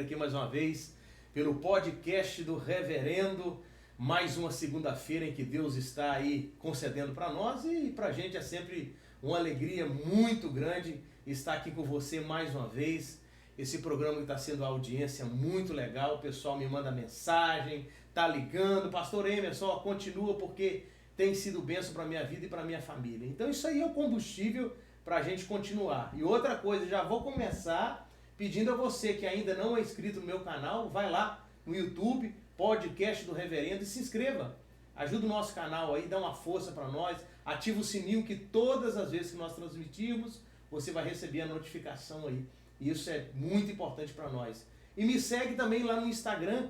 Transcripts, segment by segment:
aqui mais uma vez pelo podcast do Reverendo. Mais uma segunda-feira em que Deus está aí concedendo para nós e para a gente é sempre uma alegria muito grande estar aqui com você mais uma vez. Esse programa está sendo uma audiência muito legal, o pessoal me manda mensagem, tá ligando, Pastor Emerson, continua porque tem sido bênção para a minha vida e para a minha família. Então isso aí é o combustível para a gente continuar. E outra coisa, já vou começar pedindo a você que ainda não é inscrito no meu canal, vai lá no YouTube, podcast do Reverendo, e se inscreva. Ajuda o nosso canal aí, dá uma força para nós, ativa o sininho que todas as vezes que nós transmitirmos, você vai receber a notificação aí. E isso é muito importante para nós. E me segue também lá no Instagram,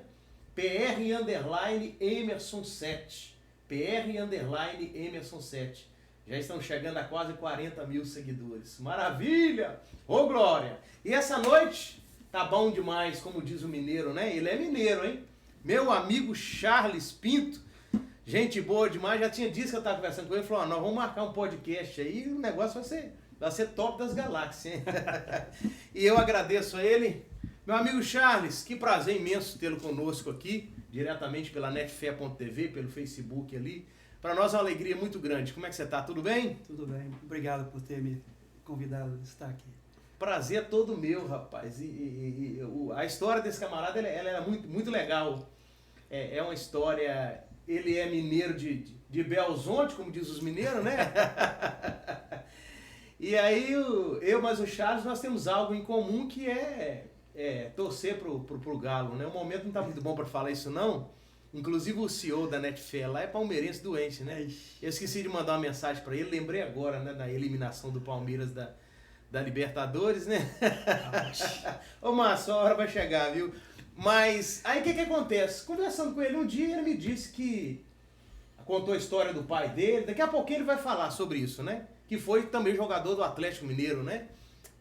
PR_Emerson7. PR_Emerson7. Já estão chegando a quase 40 mil seguidores. Maravilha! Ô glória! E essa noite tá bom demais, como diz o mineiro, né? Ele é mineiro, hein? Meu amigo Charles Pinto, gente boa demais. Já tinha dito que eu estava conversando com ele. Falou, nós vamos marcar um podcast aí e o negócio vai ser top das galáxias, hein? E eu agradeço a ele. Meu amigo Charles, que prazer imenso tê-lo conosco aqui, diretamente pela netfé.tv, pelo Facebook ali. Para nós é uma alegria muito grande. Como é que você está? Tudo bem? Tudo bem. Obrigado por ter me convidado a estar aqui. Prazer é todo meu, rapaz. A história desse camarada ela é muito, muito legal. É uma história... Ele é mineiro de Belzonte, como diz os mineiros, né? E aí, eu mais o Charles, nós temos algo em comum que é torcer pro Galo, né? O momento não está muito bom para falar isso, não. Inclusive o CEO da Netfé lá é palmeirense doente, né? Eu esqueci de mandar uma mensagem para ele, lembrei agora, né, da eliminação do Palmeiras da Libertadores, né? Ô Márcio, a hora vai chegar, viu? Mas aí o que acontece? Conversando com ele um dia, ele me disse que contou a história do pai dele, daqui a pouquinho ele vai falar sobre isso, né? Que foi também jogador do Atlético Mineiro, né?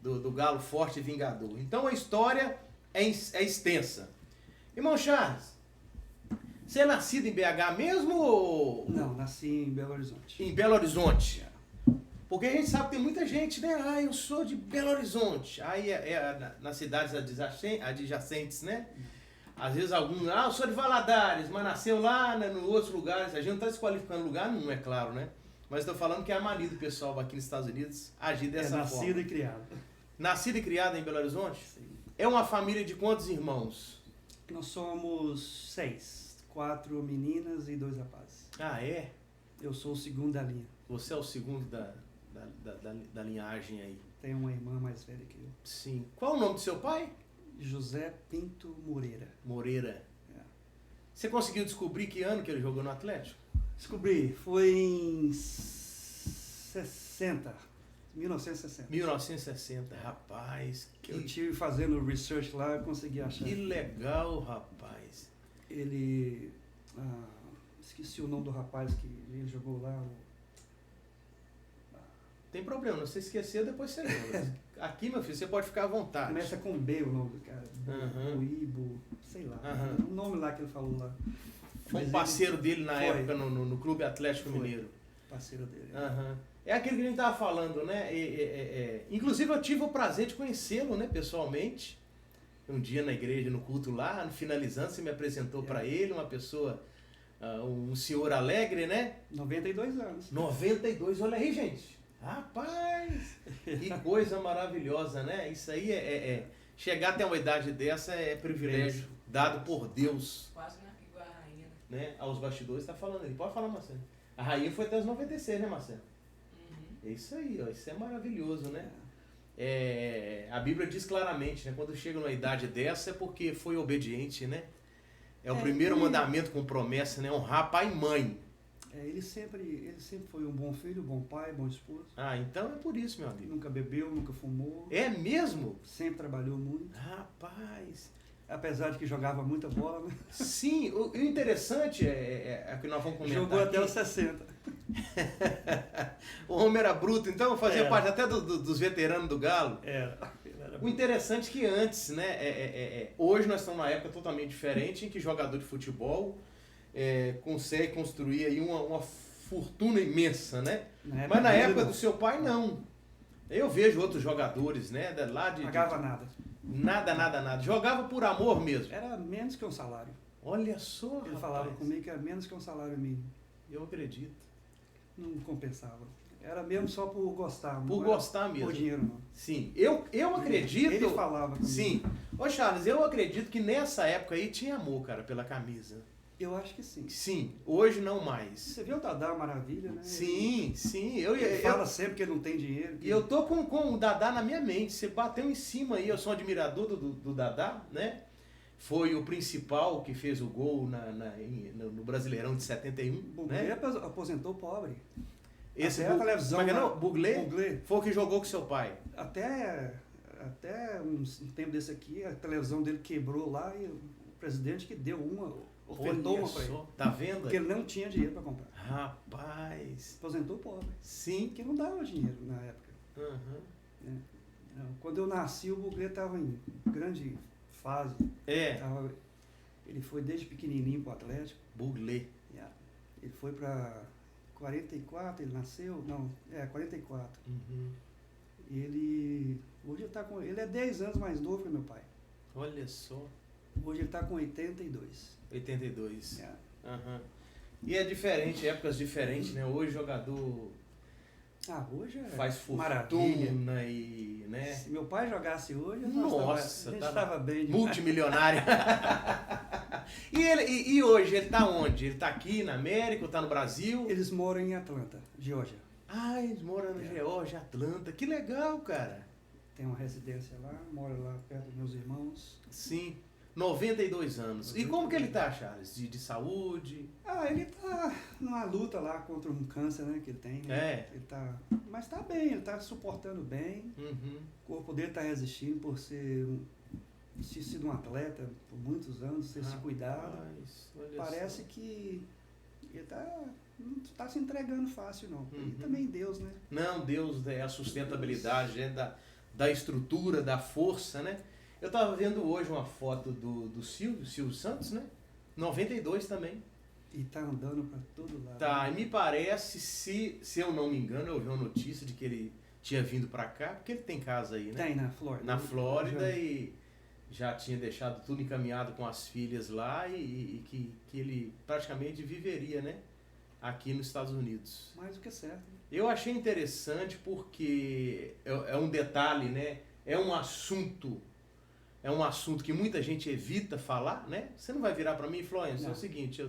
Do Galo Forte e Vingador. Então a história é extensa. Irmão Charles, você é nascido em BH mesmo ou... Não, nasci em Belo Horizonte. Em Belo Horizonte. Porque a gente sabe que tem muita gente, né? Ah, eu sou de Belo Horizonte. Aí nas cidades adjacentes, né? Às vezes alguns, eu sou de Valadares, mas nasceu lá, né, em outros lugares. A gente não está desqualificando lugar, não é claro, né? Mas estou falando que é a mania do pessoal aqui nos Estados Unidos agir dessa forma. Nascido e criado. Nascido e criado em Belo Horizonte? Sim. É uma família de quantos irmãos? Nós somos 6. 4 meninas e 2 rapazes. Ah, é? Eu sou o segundo da linha. Você é o segundo da linhagem aí. Tenho uma irmã mais velha que eu. Sim. Qual o nome do seu pai? José Pinto Moreira. Moreira. É. Você conseguiu descobrir que ano que ele jogou no Atlético? Descobri. Foi em 1960. 1960, rapaz. Eu tive fazendo research lá e consegui achar. Que legal, rapaz. Ele... esqueci o nome do rapaz que ele jogou lá. Tem problema, não se esquecer, depois você lembra. Aqui, meu filho, você pode ficar à vontade. Começa com B o nome do cara. Buibo, sei lá. O nome lá que ele falou lá. Foi um parceiro dele na época no Clube Atlético Mineiro. Parceiro dele. É aquele que a gente estava falando, né? Inclusive eu tive o prazer de conhecê-lo, né, pessoalmente. Um dia na igreja, no culto lá, finalizando, você me apresentou para ele, uma pessoa, um senhor alegre, né? 92 anos. 92, olha aí, gente. Rapaz, que coisa maravilhosa, né? Isso aí chegar até uma idade dessa é privilégio dado por Deus. Quase igual a rainha, né? Aos bastidores, tá falando ali. Pode falar, Marcelo. A rainha foi até os 96, né, Marcelo? É isso aí, ó. Isso é maravilhoso, né? A Bíblia diz claramente, né? Quando chega numa idade dessa é porque foi obediente, né? É o primeiro mandamento com promessa, né? Honrar pai e mãe. Ele sempre foi um bom filho, bom pai, bom esposo. Ah, então é por isso, meu amigo. Nunca bebeu, nunca fumou. É mesmo? Sempre trabalhou muito. Rapaz. Apesar de que jogava muita bola, né? Sim, o interessante é que nós vamos comentar. Jogou aqui. Até os 60. O homem era bruto, então fazia parte até dos veteranos do Galo. Era. O interessante é que antes, né? Hoje nós estamos numa época totalmente diferente em que jogador de futebol consegue construir aí uma fortuna imensa, né? Mas na época do seu pai, não. Eu vejo outros jogadores, né? Pagava nada. Nada. Jogava por amor mesmo. Era menos que um salário. Olha só, Ele rapaz. falava comigo que era menos que um salário mínimo. Eu acredito. Não compensava. Era mesmo só por gostar. Por gostar mesmo. Por dinheiro, não. Sim. Eu acredito... Ele falava comigo. Sim. Ô, Charles, eu acredito que nessa época aí tinha amor, cara, pela camisa. Eu acho que sim. Sim. Hoje não mais. Você viu o Dadá, maravilha, né? Sim. Ele fala sempre que ele não tem dinheiro. E eu tô com o Dadá na minha mente. Você bateu em cima aí. Eu sou um admirador do Dadá, né? Foi o principal que fez o gol no Brasileirão de 71. Buglé, né? Aposentou pobre. Esse até a televisão. Mas não, Buglé foi o que jogou com seu pai. Até um tempo desse aqui, a televisão dele quebrou lá e o presidente que deu ofertou uma para ele. Tá vendo? Porque ele não tinha dinheiro para comprar. Rapaz. Aposentou pobre. Sim. Porque não dava dinheiro na época. Uhum. Quando eu nasci, o Buglé estava em grande fase. Ele foi desde pequenininho pro Atlético. Buglé. Ele foi para 44, ele nasceu? Não, 44. Uhum. Ele hoje ele é 10 anos mais novo que meu pai. Olha só. Hoje ele está com 82. 82. Uhum. E é diferente, épocas diferentes, né? Hoje o jogador hoje faz fortuna maravilha. E, né? Se meu pai jogasse hoje, a gente estava bem. Multimilionário. E hoje ele está onde? Ele está aqui na América ou está no Brasil? Eles moram em Atlanta, Geórgia. Eles moram na Geórgia, Atlanta. Que legal, cara. Tem uma residência lá, mora lá perto dos meus irmãos. Sim. 92 anos. E como que ele tá, Charles? De saúde? Ele tá numa luta lá contra um câncer, né, que ele tem. Né? Ele tá, mas tá bem, ele tá suportando bem. Uhum. O corpo dele tá resistindo por ter sido um atleta por muitos anos, ter se cuidado. Parece que ele não tá se entregando fácil, não. Uhum. E também Deus, né? Não, Deus é a sustentabilidade, né? da estrutura, da força, né? Eu estava vendo hoje uma foto do Silvio Santos, né? 92 também. E tá andando para todo lado. Tá, e me parece, se eu não me engano, eu vi uma notícia de que ele tinha vindo para cá, porque ele tem casa aí, né? Tem, na Flórida. Na Flórida e já tinha deixado tudo encaminhado com as filhas lá e que ele praticamente viveria, né? Aqui nos Estados Unidos. Mais do que certo. Eu achei interessante porque é um detalhe, né? É um assunto que muita gente evita falar, né? Você não vai virar para mim e falar, é o seguinte,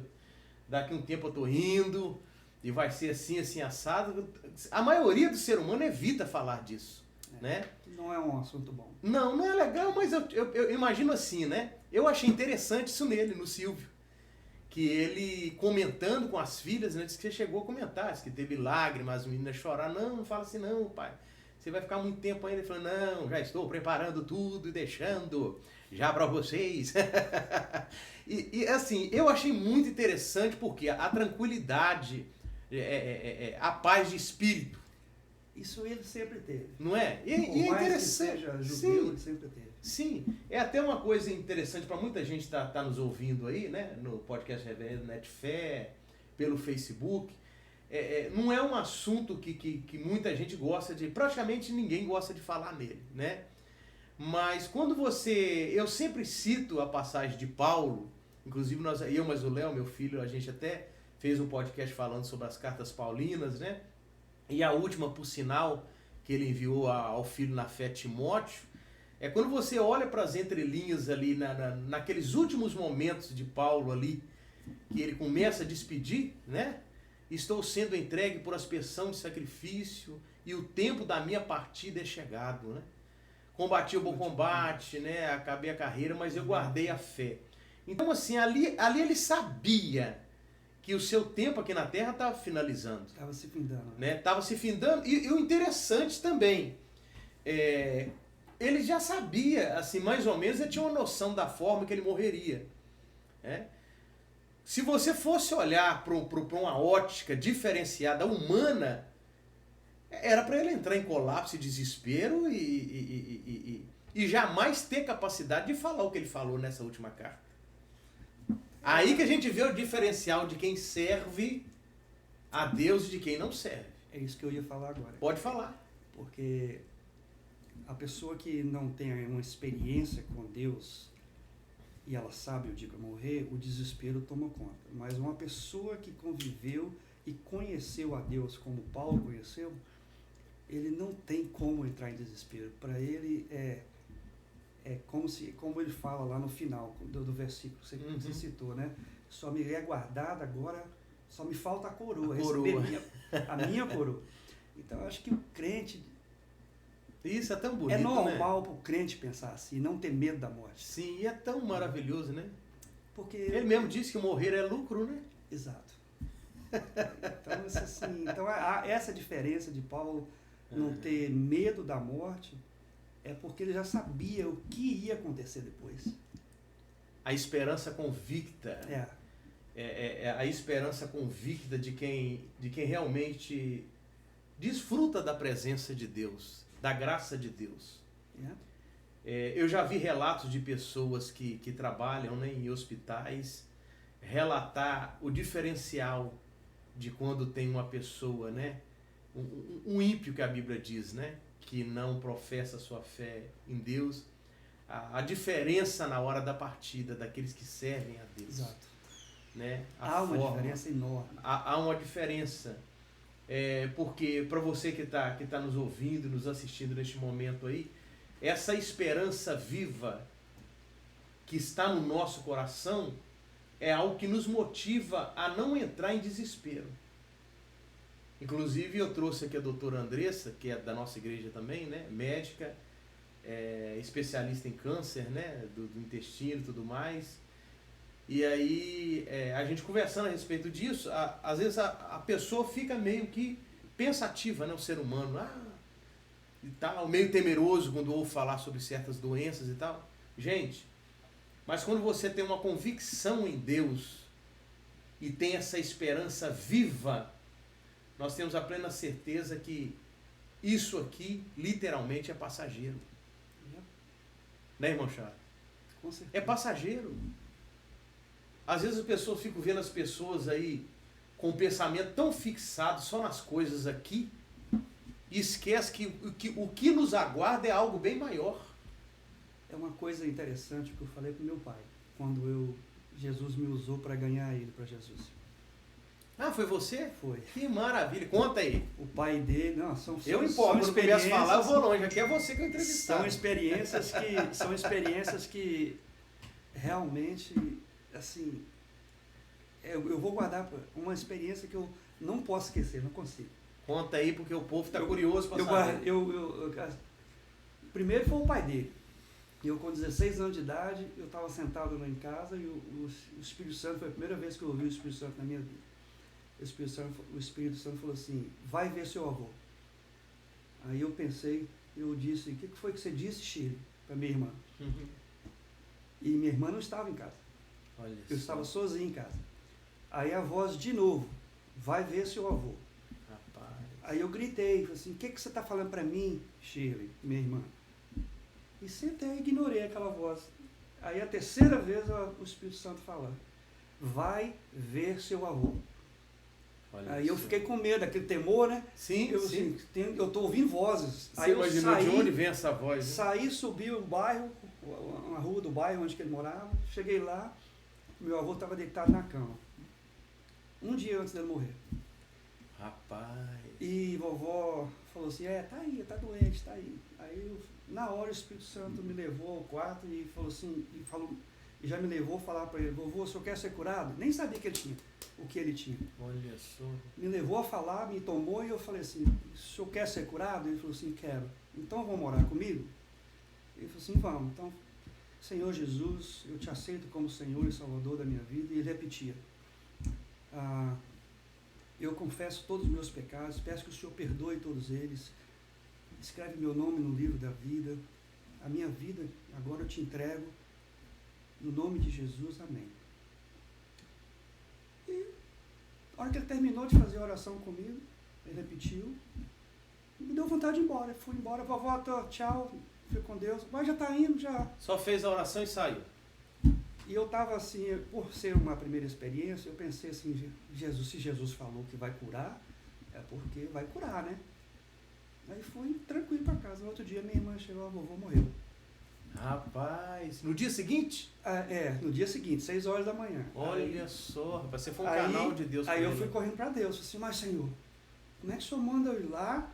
daqui a um tempo eu tô indo e vai ser assim, assim, assado. A maioria do ser humano evita falar disso, né? Não é um assunto bom. Não é legal, mas eu imagino assim, né? Eu achei interessante isso nele, no Silvio. Que ele comentando com as filhas, né? Disse que chegou a comentar, disse que teve lágrimas, as meninas choraram. Não fala assim, não, pai. Você vai ficar muito tempo ainda. Ele falou, não, já estou preparando tudo e deixando já para vocês. e assim, eu achei muito interessante porque a tranquilidade, a paz de espírito. Isso ele sempre teve. Não é? E é interessante. Que seja judeu, ele sempre teve. Sim, é até uma coisa interessante para muita gente que tá nos ouvindo aí, né? No podcast Reverendo Net Fé, pelo Facebook. Não é um assunto que muita gente gosta de, praticamente ninguém gosta de falar nele, né? Mas quando eu sempre cito a passagem de Paulo, inclusive eu, mas o Léo, meu filho, a gente até fez um podcast falando sobre as cartas paulinas, né? E a última, por sinal, que ele enviou ao filho na fé, Timóteo, é quando você olha para as entrelinhas ali, naqueles últimos momentos de Paulo ali, que ele começa a despedir, né? Estou sendo entregue por aspersão de sacrifício e o tempo da minha partida é chegado, né? Combati o bom combate, né? Acabei a carreira, mas eu guardei a fé. Então, assim, ali ele sabia que o seu tempo aqui na Terra estava finalizando. Estava se findando. Né? Estava se findando. E o interessante também, ele já sabia, assim, mais ou menos, ele tinha uma noção da forma que ele morreria. Né? Se você fosse olhar para uma ótica diferenciada humana, era para ele entrar em colapso e desespero e jamais ter capacidade de falar o que ele falou nessa última carta. Aí que a gente vê o diferencial de quem serve a Deus e de quem não serve. É isso que eu ia falar agora. Pode falar. Porque A pessoa que não tem uma experiência com Deus e ela sabe o dia que vai morrer, o desespero toma conta. Mas uma pessoa que conviveu e conheceu a Deus como Paulo conheceu, ele não tem como entrar em desespero. Para ele é como ele fala lá no final do versículo que você citou, né? Só me é guardada agora, só me falta a coroa. Receber a minha coroa. Então, eu acho que o crente... Isso é tão bonito, é normal, né, para o crente pensar assim, não ter medo da morte. Sim, e é tão maravilhoso, né? Porque ele mesmo disse que morrer é lucro, né? Exato. Então, assim, essa diferença de Paulo não ter medo da morte é porque ele já sabia o que ia acontecer depois. A esperança convicta. É a esperança convicta de quem realmente desfruta da presença de Deus, da graça de Deus. Eu já vi relatos de pessoas que trabalham, né, em hospitais relatar o diferencial de quando tem uma pessoa, né, um ímpio, que a Bíblia diz, né, que não professa sua fé em Deus, a diferença na hora da partida daqueles que servem a Deus. Exato. Né? Há uma diferença enorme. Há uma diferença. Porque para você que tá nos ouvindo, nos assistindo neste momento aí, essa esperança viva que está no nosso coração é algo que nos motiva a não entrar em desespero. Inclusive, eu trouxe aqui a doutora Andressa, que é da nossa igreja também, né? Médica, especialista em câncer, né? Do intestino e tudo mais. E aí, a gente conversando a respeito disso, às vezes a pessoa fica meio que pensativa, né? O ser humano, e tal, meio temeroso quando ouve falar sobre certas doenças e tal. Gente, mas quando você tem uma convicção em Deus e tem essa esperança viva, nós temos a plena certeza que isso aqui literalmente é passageiro. Né, irmão Chá? Com certeza. É passageiro. Às vezes as pessoas ficam vendo as pessoas aí com o pensamento tão fixado só nas coisas aqui e esquece que o que nos aguarda é algo bem maior. É uma coisa interessante que eu falei para o meu pai, quando Jesus me usou para ganhar ele para Jesus. Ah, foi você? Foi. Que maravilha. Conta aí. O pai dele... Não, eu empolgo, quando começo a falar, eu vou longe. Aqui é você que eu entrevistei. São experiências que realmente, assim... Eu vou guardar uma experiência que eu não posso esquecer, não consigo. Conta aí, porque o povo está curioso para saber. Primeiro foi o pai dele. Eu, com 16 anos de idade, eu estava sentado lá em casa e o Espírito Santo, foi a primeira vez que eu ouvi o Espírito Santo na minha vida. O Espírito Santo falou assim, vai ver seu avô. Aí eu pensei, eu disse, o que foi que você disse, Shirley, para minha irmã? Uhum. E minha irmã não estava em casa. Olha eu estava sozinho em casa. Aí a voz de novo, vai ver seu avô. Rapaz. Aí eu gritei, falei assim, o que você está falando para mim, Shirley, minha irmã? E sentei e ignorei aquela voz. Aí a terceira vez o Espírito Santo falando, vai ver seu avô. Olha aí isso. Eu fiquei com medo, aquele temor, né? Sim, eu estou ouvindo vozes. Você aí imaginou de onde vem essa voz? Né? Saí, subi o bairro, uma rua do bairro onde ele morava, cheguei lá, meu avô estava deitado na cama. Um dia antes dele morrer. Rapaz. E vovó falou assim, tá aí, tá doente, tá aí. Aí na hora o Espírito Santo me levou ao quarto e falou assim, e já me levou a falar para ele, vovô, o senhor quer ser curado? Nem sabia o que ele tinha. Olha só. Me levou a falar, me tomou e eu falei assim, o senhor quer ser curado? Ele falou assim, quero. Então vão morar comigo? Ele falou assim, vamos. Então, Senhor Jesus, eu te aceito como Senhor e Salvador da minha vida. E ele repetia, eu confesso todos os meus pecados, peço que o Senhor perdoe todos eles, escreve meu nome no livro da vida, a minha vida agora eu te entrego, no nome de Jesus, amém. E na hora que ele terminou de fazer a oração comigo, ele repetiu, me deu vontade de ir embora, fui embora, vovó, tchau, fui com Deus, mas já está indo, já. Só fez a oração e saiu. E eu estava assim, por ser uma primeira experiência, eu pensei assim, se Jesus falou que vai curar, é porque vai curar, né? Aí fui tranquilo para casa. No outro dia minha irmã chegou, a vovô morreu. Rapaz, no dia seguinte? No dia seguinte, 6 horas da manhã. Olha só, rapaz, você foi um canal de Deus. Aí eu fui correndo para Deus, falei assim, mas Senhor, como é que o Senhor manda eu ir lá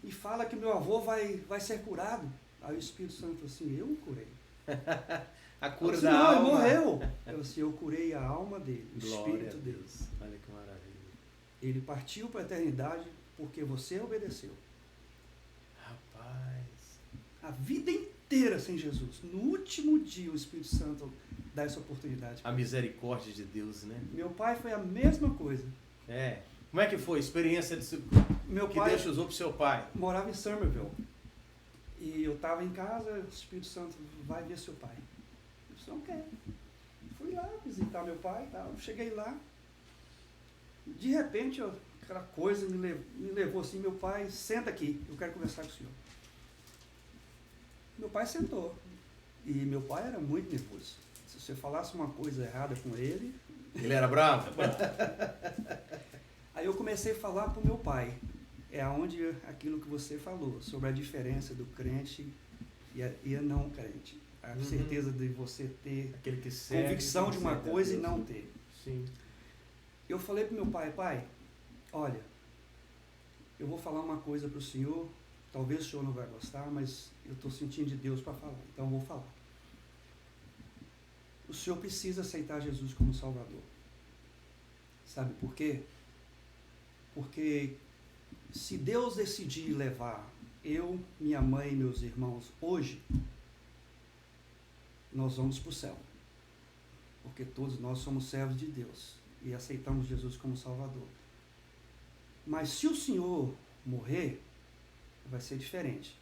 e fala que meu avô vai ser curado? Aí o Espírito Santo falou assim, eu o curei. A cura eu da não, alma. Ele morreu. Eu assim, eu curei a alma dele, o Glória Espírito dele. Olha que maravilha. Ele partiu para a eternidade porque você obedeceu. Rapaz. A vida inteira sem Jesus. No último dia o Espírito Santo dá essa oportunidade. A misericórdia de Deus, né? Meu pai foi a mesma coisa. Como é que foi a experiência Meu que pai Deus usou para o seu pai? Morava em Somerville. E eu estava em casa, o Espírito Santo vai ver seu pai. Eu disse, não quero. Fui lá visitar meu pai e tal. Cheguei lá. De repente, aquela coisa me levou assim, meu pai, senta aqui, eu quero conversar com o senhor. Meu pai sentou. E meu pai era muito nervoso. Se você falasse uma coisa errada com ele... Ele era bravo? Aí eu comecei a falar para o meu pai. É onde aquilo que você falou, sobre a diferença do crente e a não crente. A certeza de você ter aquele que serve, convicção de uma coisa e não ter. Sim. Eu falei para o meu pai, olha, eu vou falar uma coisa para o senhor, talvez o senhor não vai gostar, mas eu estou sentindo de Deus para falar, então eu vou falar. O senhor precisa aceitar Jesus como Salvador. Sabe por quê? Porque se Deus decidir levar eu, minha mãe e meus irmãos hoje, nós vamos para o céu. Porque todos nós somos servos de Deus e aceitamos Jesus como Salvador. Mas se o Senhor morrer, vai ser diferente.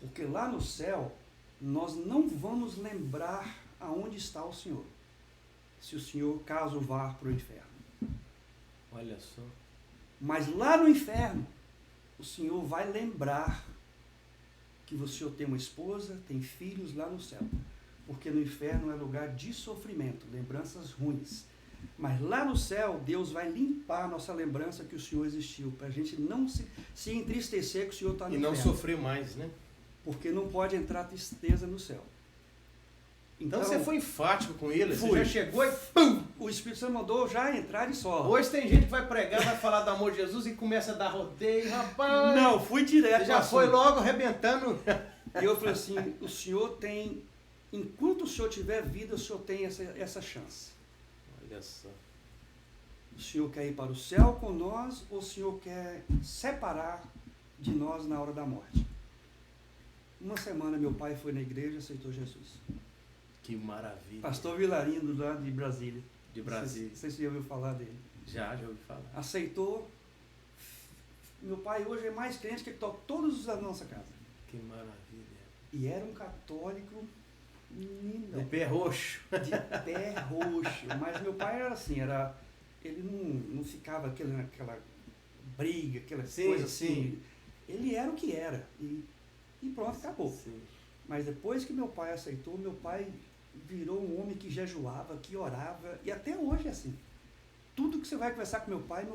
Porque lá no céu, nós não vamos lembrar aonde está o Senhor. Se o Senhor, caso vá para o inferno. Olha só. Mas lá no inferno, o Senhor vai lembrar que o Senhor tem uma esposa, tem filhos lá no céu. Porque no inferno é lugar de sofrimento, lembranças ruins. Mas lá no céu, Deus vai limpar a nossa lembrança que o Senhor existiu, para a gente não se entristecer que o Senhor está no inferno. E não sofrer mais, né? Porque não pode entrar tristeza no céu. Então você foi enfático com ele, fui. Você já chegou e pum! O Espírito Santo mandou já entrar de sola. Hoje tem gente que vai pregar, vai falar do amor de Jesus e começa a dar rodeio, rapaz. Não, fui direto. Você já foi logo arrebentando. E eu falei assim, o Senhor tem, enquanto o Senhor tiver vida, o Senhor tem essa chance. Olha só. O Senhor quer ir para o céu com nós ou o Senhor quer separar de nós na hora da morte? Uma semana meu pai foi na igreja e aceitou Jesus. Que maravilha. Pastor Vilarino, lá de Brasília. De Brasília. Não sei se você já ouviu falar dele. Já ouvi falar. Aceitou. Meu pai hoje é mais crente que todos os da nossa casa. Que maravilha. E era um católico de pé roxo. De pé roxo. Mas meu pai era assim, ele não ficava aquela briga, aquela coisa assim. Ele era o que era. E pronto, acabou. Sim. Mas depois que meu pai aceitou, meu pai virou um homem que jejuava, que orava, e até hoje é assim. Tudo que você vai conversar com meu pai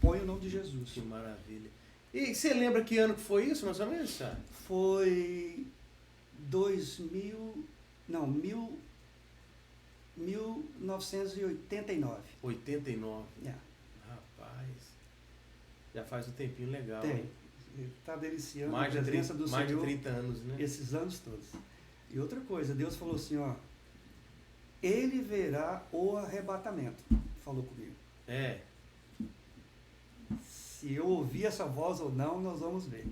põe o nome de Jesus. Que maravilha. E você lembra que ano que foi isso, mais ou menos, sabe? Foi 1989. 89? É. Rapaz, já faz um tempinho legal. Tem. Está deliciando mais a presença do Senhor. Mais de 30 anos, né? Esses anos todos. E outra coisa, Deus falou assim, ó, ele verá o arrebatamento. Falou comigo. Se eu ouvir essa voz ou não, nós vamos ver.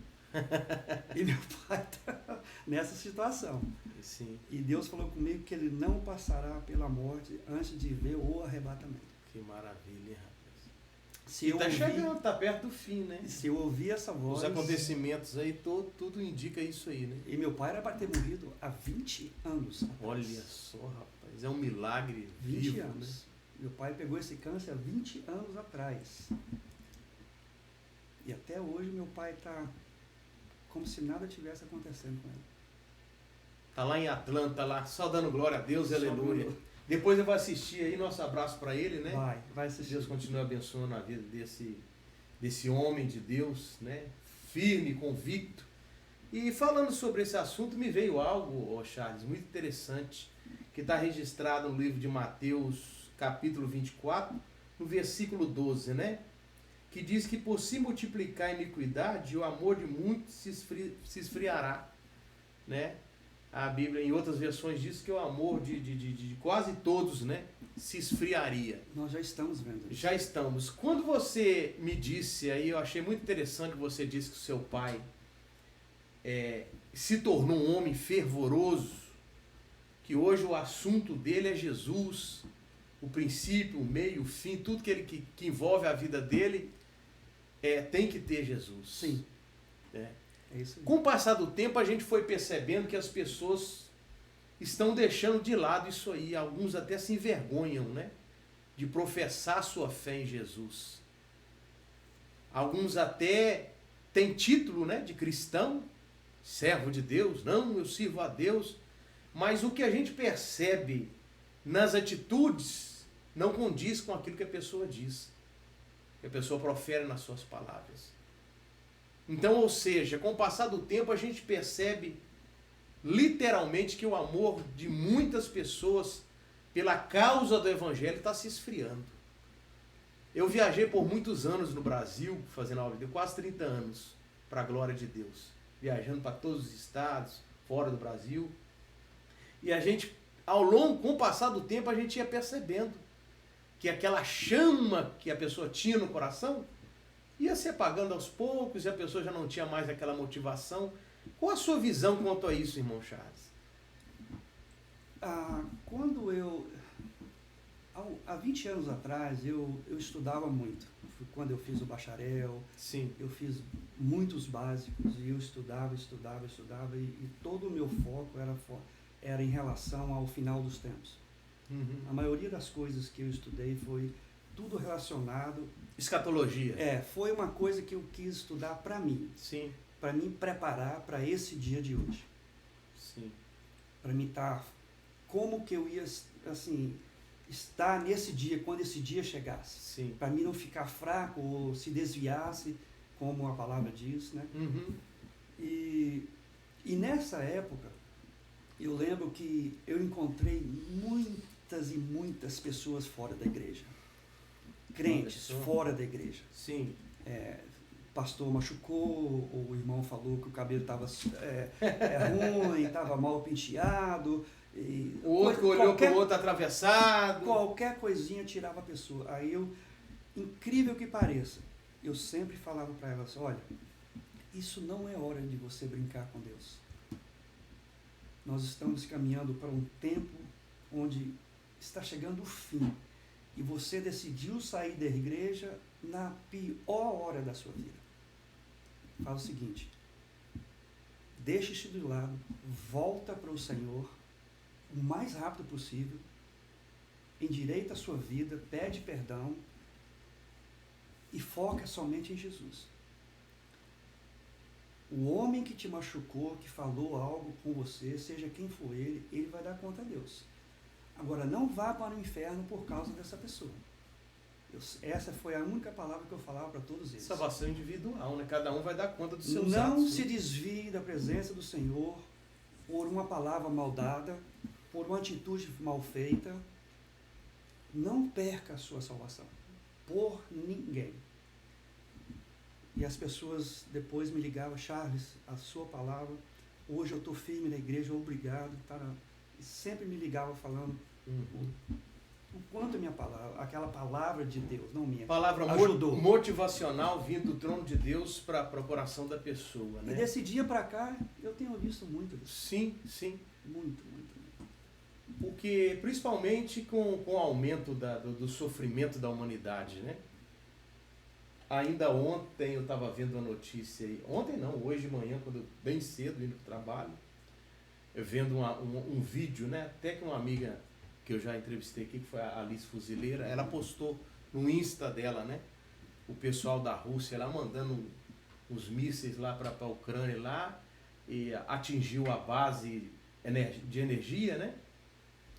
E meu pai está nessa situação. Sim. E Deus falou comigo que ele não passará pela morte antes de ver o arrebatamento. Que maravilha, rapaz. Está chegando, está perto do fim, né? Se eu ouvir essa voz... Os acontecimentos aí, tudo indica isso aí, né? E meu pai era para ter morrido há 20 anos. Rapaz. Olha só, rapaz. É um milagre 20 vivo, anos. Né? Meu pai pegou esse câncer há 20 anos atrás. E até hoje meu pai está como se nada tivesse acontecendo com ele. Está lá em Atlanta, lá, só dando glória a Deus, aleluia. Depois eu vou assistir aí, nosso abraço para ele, né? Vai assistir. Deus continue abençoando a vida desse homem de Deus, né? firme, convicto. E falando sobre esse assunto, me veio algo, Charles, muito interessante, que está registrado no livro de Mateus, capítulo 24, no versículo 12, né? Que diz que por se multiplicar a iniquidade, o amor de muitos se esfriará, né? A Bíblia, em outras versões, diz que o amor de quase todos, né, se esfriaria. Nós já estamos vendo isso. Já estamos. Quando você me disse aí, eu achei muito interessante que você disse que o seu pai se tornou um homem fervoroso, que hoje o assunto dele é Jesus, o princípio, o meio, o fim, tudo que envolve a vida dele tem que ter Jesus. Sim. É isso aí. Com o passar do tempo, a gente foi percebendo que as pessoas estão deixando de lado isso aí. Alguns até se envergonham, né, de professar sua fé em Jesus. Alguns até têm título, né, de cristão, servo de Deus. Não, eu sirvo a Deus. Mas o que a gente percebe nas atitudes não condiz com aquilo que a pessoa diz, que a pessoa profere nas suas palavras. Então, ou seja, com o passar do tempo, a gente percebe literalmente que o amor de muitas pessoas pela causa do Evangelho está se esfriando. Eu viajei por muitos anos no Brasil, fazendo aula de quase 30 anos, para a glória de Deus. Viajando para todos os estados, fora do Brasil. E a gente, com o passar do tempo, a gente ia percebendo que aquela chama que a pessoa tinha no coração ia se apagando aos poucos e a pessoa já não tinha mais aquela motivação. Qual a sua visão quanto a isso, irmão Charles? Quando há 20 anos atrás, eu estudava muito. Quando eu fiz o bacharel, sim, eu fiz muitos básicos e eu estudava e todo o meu foco era em relação ao final dos tempos. Uhum. A maioria das coisas que eu estudei foi tudo relacionado... Escatologia. Foi uma coisa que eu quis estudar para mim. Sim. Para me preparar para esse dia de hoje. Sim. Para me estar... Como que eu ia, assim, estar nesse dia, quando esse dia chegasse. Sim. Para mim não ficar fraco ou se desviasse, como a palavra diz, né? Uhum. E nessa época, eu lembro que eu encontrei muitas e muitas pessoas fora da igreja. Crentes fora da igreja. Sim. O pastor machucou, o irmão falou que o cabelo estava ruim, estava mal penteado. E o outro olhou para o outro atravessado. Qualquer coisinha tirava a pessoa. Aí incrível que pareça, eu sempre falava para elas, olha, isso não é hora de você brincar com Deus. Nós estamos caminhando para um tempo onde está chegando o fim. E você decidiu sair da igreja na pior hora da sua vida. Faz o seguinte, deixa isso de lado, volta para o Senhor o mais rápido possível, endireita a sua vida, pede perdão e foca somente em Jesus. O homem que te machucou, que falou algo com você, seja quem for ele vai dar conta a Deus. Agora, não vá para o inferno por causa dessa pessoa. Essa foi a única palavra que eu falava para todos eles. Salvação individual, né? Cada um vai dar conta dos seus atos. Não se né? desvie da presença do Senhor por uma palavra mal dada, por uma atitude mal feita. Não perca a sua salvação. Por ninguém. E as pessoas depois me ligavam, Charles, a sua palavra, hoje eu estou firme na igreja, obrigado. E sempre me ligavam falando o quanto a minha palavra, aquela palavra de Deus, não minha, palavra ajudou. Motivacional vindo do trono de Deus para o coração da pessoa, né? E desse dia para cá, eu tenho visto muito isso. Sim, sim. Muito. Porque, principalmente com o aumento do sofrimento da humanidade, né? Ainda ontem eu estava vendo a notícia aí, ontem não, hoje de manhã, bem cedo, indo para o trabalho, eu vendo um vídeo, né? Até que uma amiga que eu já entrevistei aqui, que foi a Alice Fuzileira, ela postou no Insta dela, né? O pessoal da Rússia lá mandando uns mísseis lá para a Ucrânia lá, e atingiu a base de energia, né?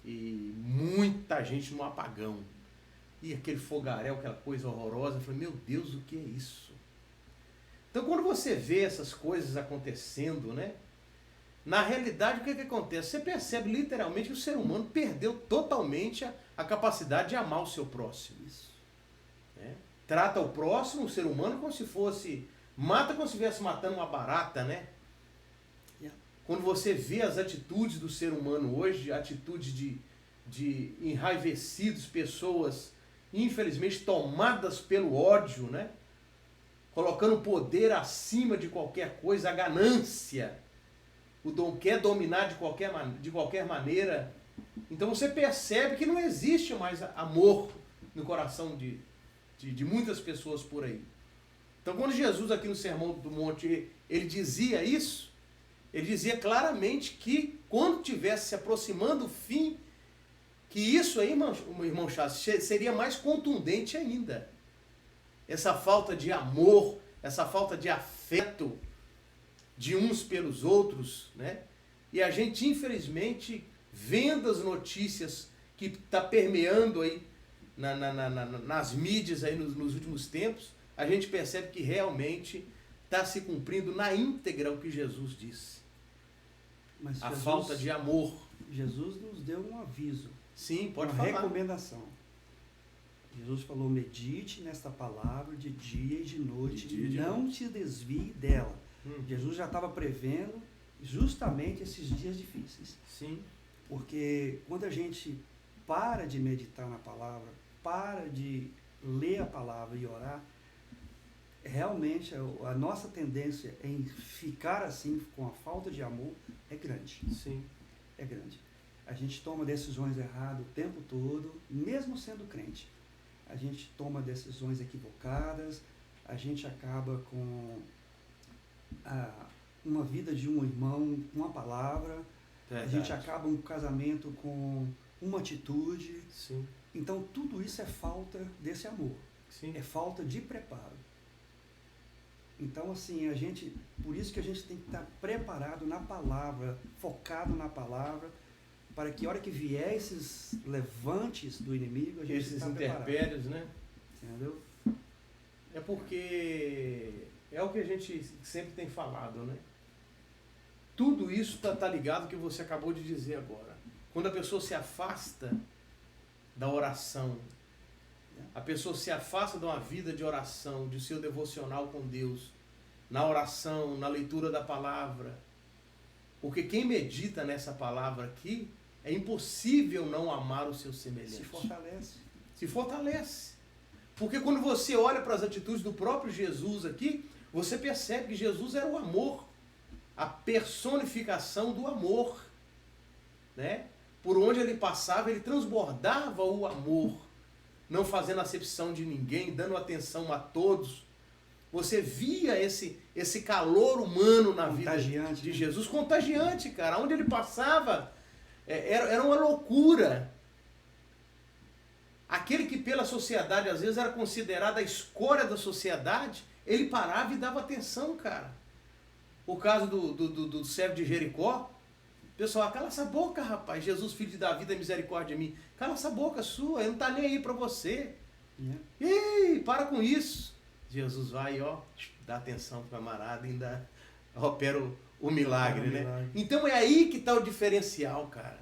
E muita gente no apagão. E aquele fogaréu, aquela coisa horrorosa, eu falei, meu Deus, o que é isso? Então, quando você vê essas coisas acontecendo, né? Na realidade, o que acontece? Você percebe literalmente que o ser humano perdeu totalmente a capacidade de amar o seu próximo. Isso. Né? Trata o próximo, o ser humano, como se fosse... Mata como se estivesse matando uma barata, né? Quando você vê as atitudes do ser humano hoje, atitudes de enraivecidos, pessoas, infelizmente, tomadas pelo ódio, né? Colocando o poder acima de qualquer coisa, a ganância, quer dominar de qualquer maneira. Então você percebe que não existe mais amor no coração de muitas pessoas por aí. Então quando Jesus aqui no Sermão do Monte, ele dizia isso, ele dizia claramente que quando tivesse se aproximando o fim, que isso aí, irmão Chassi, seria mais contundente ainda. Essa falta de amor, essa falta de afeto de uns pelos outros, né? E a gente, infelizmente, vendo as notícias que está permeando aí nas mídias aí nos últimos tempos, a gente percebe que realmente está se cumprindo na íntegra o que Jesus disse. Mas a falta de amor. Jesus nos deu um aviso. Sim, pode uma falar. Recomendação. Jesus falou, medite nesta palavra de dia e de noite, não te desvie dela. Jesus já estava prevendo justamente esses dias difíceis. Sim. Porque quando a gente para de meditar na palavra, para de ler a palavra e orar, realmente a nossa tendência em ficar assim, com a falta de amor, é grande. Sim. É grande. A gente toma decisões erradas o tempo todo, mesmo sendo crente. A gente toma decisões equivocadas, a gente acaba com uma vida de um irmão com uma palavra, a gente acaba um casamento com uma atitude. Sim. Então tudo isso é falta desse amor. Sim. É falta de preparo. Então assim, por isso que a gente tem que estar preparado na palavra, focado na palavra, para que a hora que vier esses levantes do inimigo, a gente esses interpérios, né? Entendeu? É porque é o que a gente sempre tem falado, né? Tudo isso tá ligado ao que você acabou de dizer agora. Quando a pessoa se afasta da oração, a pessoa se afasta de uma vida de oração, de seu devocional com Deus, na oração, na leitura da palavra. Porque quem medita nessa palavra aqui, é impossível não amar o seu semelhante. Se fortalece. Se fortalece. Porque quando você olha para as atitudes do próprio Jesus aqui, você percebe que Jesus era o amor, a personificação do amor, né? Por onde ele passava, ele transbordava o amor, não fazendo acepção de ninguém, dando atenção a todos. Você via esse calor humano na vida de Jesus, contagiante, cara. Onde ele passava, era uma loucura. Aquele que pela sociedade às vezes era considerado a escória da sociedade, ele parava e dava atenção, cara. O caso do servo de Jericó, pessoal, cala essa boca, rapaz, Jesus, filho de Davi, da misericórdia de mim. Cala essa boca sua, ele não está nem aí para você. Ei, para com isso. Jesus vai, ó, dá atenção pro camarada e ainda opera o milagre, né? Então é aí que está o diferencial, cara.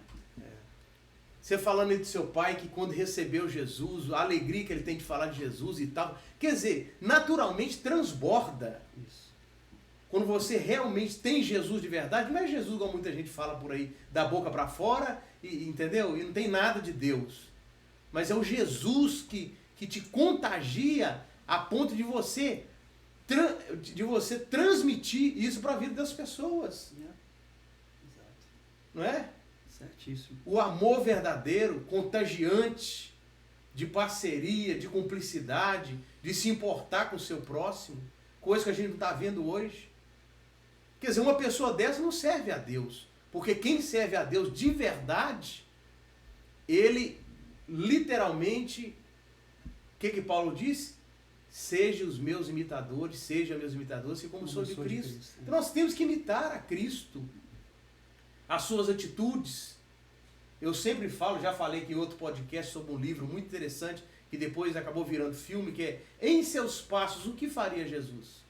Você falando aí do seu pai que quando recebeu Jesus, a alegria que ele tem de falar de Jesus e tal. Quer dizer, naturalmente transborda. Isso. Quando você realmente tem Jesus de verdade, não é Jesus como muita gente fala por aí, da boca para fora, entendeu? E não tem nada de Deus. Mas é o Jesus que te contagia a ponto de você transmitir isso para a vida das pessoas. Exato. Não é? Certíssimo. O amor verdadeiro, contagiante, de parceria, de cumplicidade, de se importar com o seu próximo, coisa que a gente não está vendo hoje. Quer dizer, uma pessoa dessa não serve a Deus, porque quem serve a Deus de verdade, ele literalmente, o que Paulo disse? Seja os meus imitadores, seja meus imitadores, assim como sou de Cristo. Então nós temos que imitar a Cristo, as suas atitudes. Eu sempre falo, já falei aqui em outro podcast sobre um livro muito interessante, que depois acabou virando filme, que é Em Seus Passos, o que faria Jesus?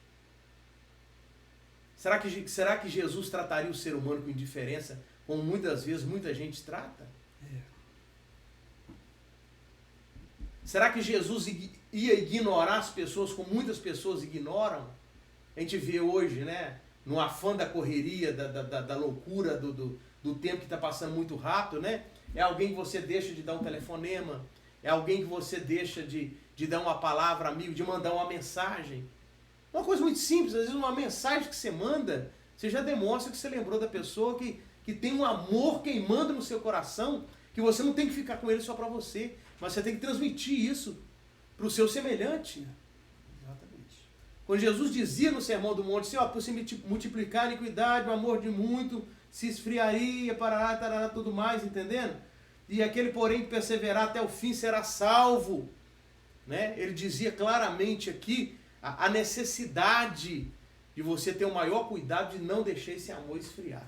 Será que Jesus trataria o ser humano com indiferença, como muitas vezes muita gente trata? Será que Jesus ia ignorar as pessoas como muitas pessoas ignoram? A gente vê hoje, né, no afã da correria, da loucura, do tempo que está passando muito rápido, né? É alguém que você deixa de dar um telefonema, é alguém que você deixa de dar uma palavra amigo, de mandar uma mensagem. Uma coisa muito simples, às vezes uma mensagem que você manda, você já demonstra que você lembrou da pessoa, que tem um amor queimando no seu coração, que você não tem que ficar com ele só para você, mas você tem que transmitir isso para o seu semelhante. Exatamente. Quando Jesus dizia no Sermão do Monte, assim, ó, por se multiplicar a iniquidade, o amor de muito, se esfriaria, parará, tarará, tudo mais, entendendo? E aquele, porém, que perseverar até o fim será salvo. Né? Ele dizia claramente aqui a necessidade de você ter o maior cuidado de não deixar esse amor esfriar.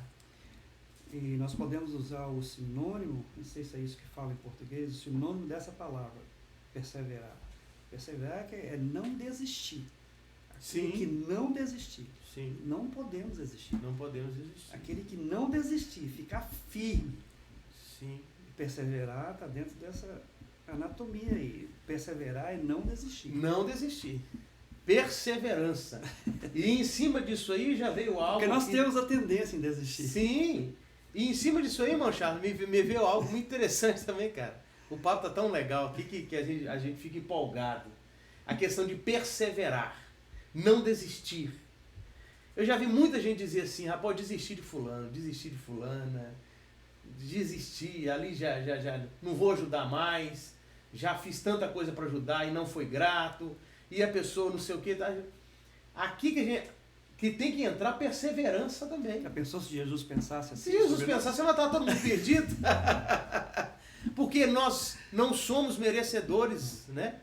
E nós podemos usar o sinônimo, não sei se é isso que fala em português, o sinônimo dessa palavra, perseverar. Perseverar é não desistir. Aquele que não desistir. Sim. Não podemos desistir. Não podemos desistir. Aquele que não desistir, ficar firme. Sim. Perseverar está dentro dessa anatomia aí. Perseverar é não desistir. Não desistir. Perseverança. E em cima disso aí já veio algo... Porque nós temos a tendência em desistir. Sim. E em cima disso aí, irmão Charles, me veio algo muito interessante também, cara. O papo tá tão legal aqui que a gente fica empolgado. A questão de perseverar. Não desistir. Eu já vi muita gente dizer assim, rapaz, desistir de fulano, desistir de fulana, desistir, ali já não vou ajudar mais, já fiz tanta coisa para ajudar e não foi grato, e a pessoa não sei o que. Tá? Aqui que tem que entrar perseverança também. Já pensou se Jesus pensasse assim? Se Jesus pensasse, ela está todo mundo perdido. Porque nós não somos merecedores, né?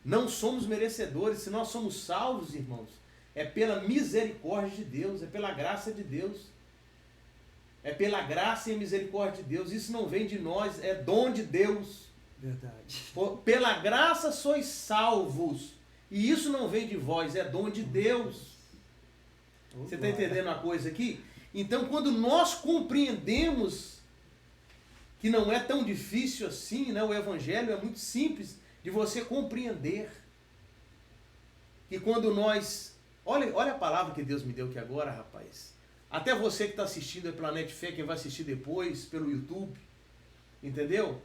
Não somos merecedores. Se nós somos salvos, irmãos, é pela misericórdia de Deus, é pela graça de Deus. É pela graça e misericórdia de Deus. Isso não vem de nós, é dom de Deus. Verdade. Pela graça sois salvos. E isso não vem de vós, é dom de Deus. Você está entendendo uma coisa aqui? Então, quando nós compreendemos que não é tão difícil assim, né? O Evangelho é muito simples de você compreender. Que quando nós... Olha a palavra que Deus me deu aqui agora, rapaz. Até você que está assistindo a Planeta Fé, quem vai assistir depois pelo YouTube. Entendeu?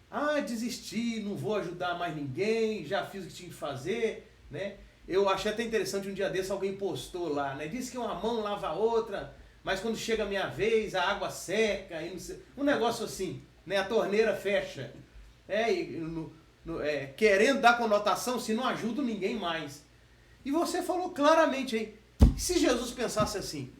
Ah, desisti, não vou ajudar mais ninguém, já fiz o que tinha que fazer, né? Eu achei até interessante, um dia desse alguém postou lá, né? Disse que uma mão lava a outra, mas quando chega a minha vez, a água seca, e não sei, um negócio assim, né? A torneira fecha. Querendo dar conotação, se não ajuda ninguém mais. E você falou claramente aí, se Jesus pensasse assim,